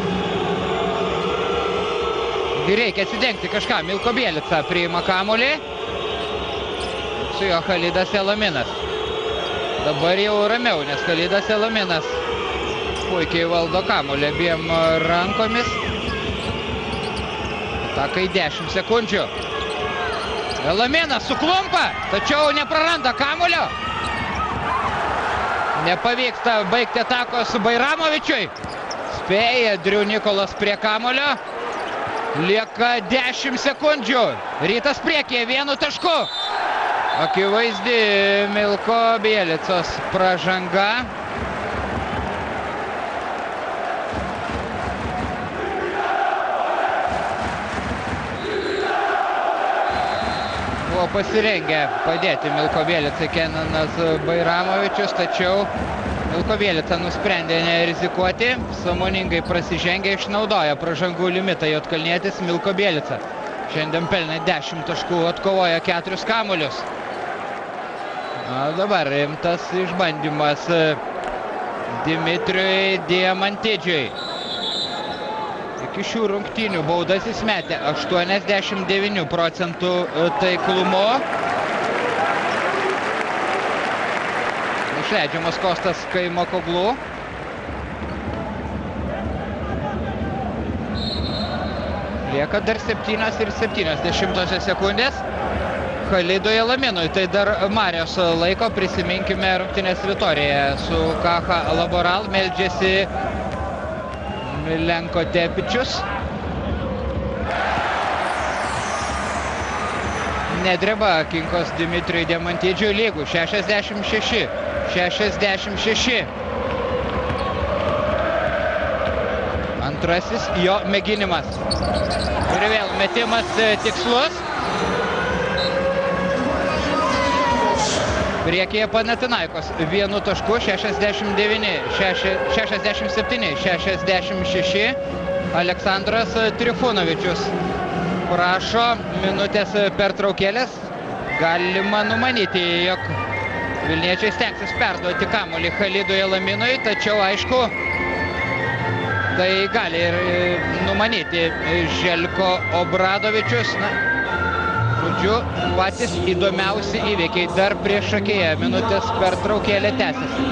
Reikia atsidengti kažką. Milko Bielica priima kamuolį. Su jo Khalidas Elaminas. Dabar jau ramiau, nes Khalidas Elaminas puikiai valdo kamuolį abiem rankomis. Atakai 10 sekundžių. Elaminas suklumpa, tačiau nepraranda kamuolio. Nepavyksta baigti atakos Bairamovičiui. Spėja Driu Nikolas prie kamuolio. Lieka 10 sekundžių. Rytas priekyje 1 tašku. Akivaizdi Milko Bielicos pražanga. Buvo pasirengę padėti Milko Bielicai Kenanas Bairamovičius, tačiau Milko Bielica nusprendė nerizikuoti, sąmoningai prasižengė, išnaudoja pražangų limitą juodkalnietis Milko Bielica. Šiandien pelnė 10 taškų, atkovoja 4 kamuolius. Dabar rimtas išbandymas Dimitriui Diamantidžiui. Iki šių rungtynių baudas jis metė 89% taiklumu. Išleidžiamas Kostas Kaimakoglu. Lieka dar 7,7 sekundės. Khalidui Elaminui, tai dar Marijos laiko, prisiminkime rungtynės Vitorijoje su KH Laboral, meldžiasi Milenko Tepičius. Nedreba Kinkos Dimitriui Diamantidžiui, lygų 66. Antrasis jo mėginimas. Ir vėl metimas tikslus. Priekyje Panathinaikos 1 tašku, 67-66. Aleksandras Trifunovičius prašo minutės pertraukėlės. Galima numanyti, jog vilniečiai stengsis perduoti kamuolį Khalidui Elaminui, tačiau aišku, tai gali ir numanyti Željko Obradovičius. Na, žodžiu, patys įdomiausi įvykiai dar priešakyje. Minutės pertraukėlė tęsiasi.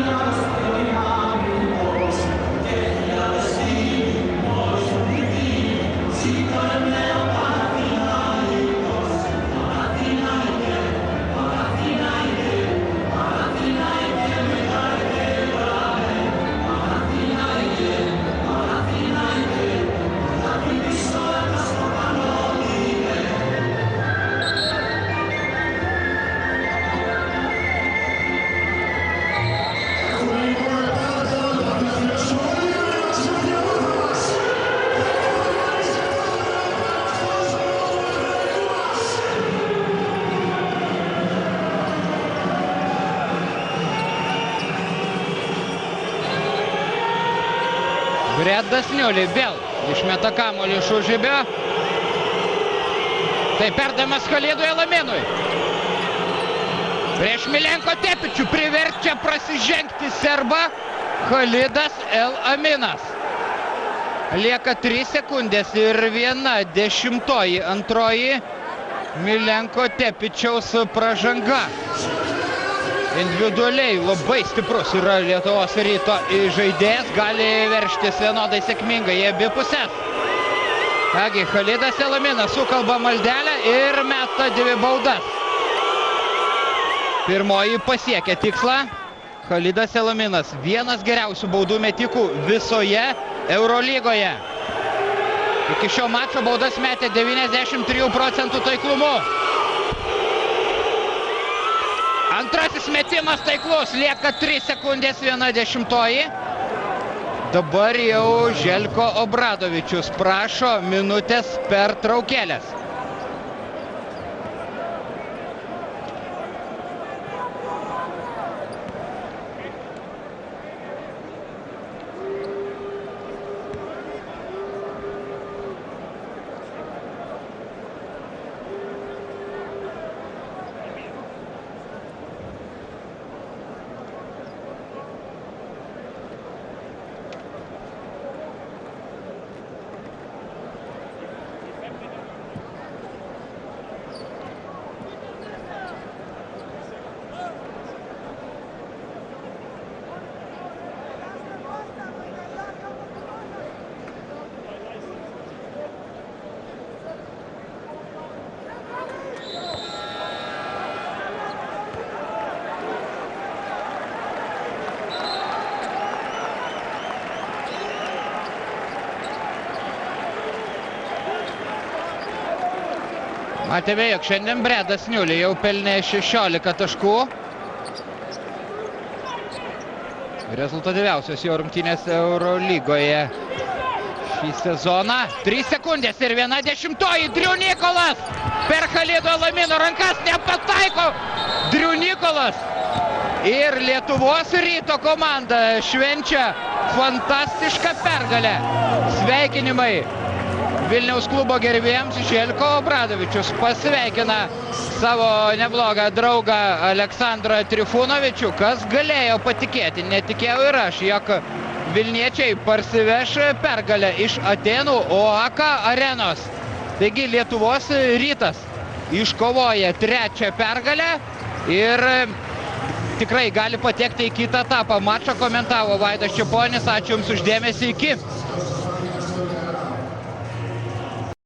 Bredas Niuli vėl išmeta kamuolį iš užribio. Tai perdavimas Khalidui Elaminui. Prieš Milenko Tepičių priverčia prasižengti serbą Khalidas Elaminas. Lieka 3 sekundės ir 1/10 antroji Milenko Tepičiaus pražanga. Individualiai labai stiprus yra Lietuvos Ryto žaidėjas, gali veržtis vienodai sėkmingai į abi pusės. Kągi, Khalidas Elaminas sukalba maldelę ir meta 2 baudas. Pirmoji pasiekia tikslą. Khalidas Elaminas, vienas geriausių baudų metikų visoje Eurolygoje. Iki šio mačo baudas metė 93% taiklumu. Antrasis metimas taiklus, lieka 3 sekundės 1/10. Dabar jau Željko Obradovičius prašo minutės pertraukėlės. Matėme, jog šiandien Bredas Niuli jau pelnė 16 taškų. Rezultatyviausios jo rungtynės Eurolygoje šį sezoną. 3 sekundės ir 1/10. Driu Nikolas per Khalido Elamino rankas nepataiko. Driu Nikolas ir Lietuvos Ryto komanda švenčia fantastišką pergalę. Sveikinimai Vilniaus klubo gerbėjams. Željko Obradovičius pasveikina savo neblogą draugą Aleksandrą Trifunovičių. Kas galėjo patikėti, netikėjau ir aš, jog vilniečiai parsiveš pergalę iš Atėnų OAK arenos. Taigi Lietuvos Rytas iškovoja 3. pergalę ir tikrai gali patekti į kitą etapą. Mačą komentavo Vaidas Čeponis. Ačiū Jums už dėmesį. Iki.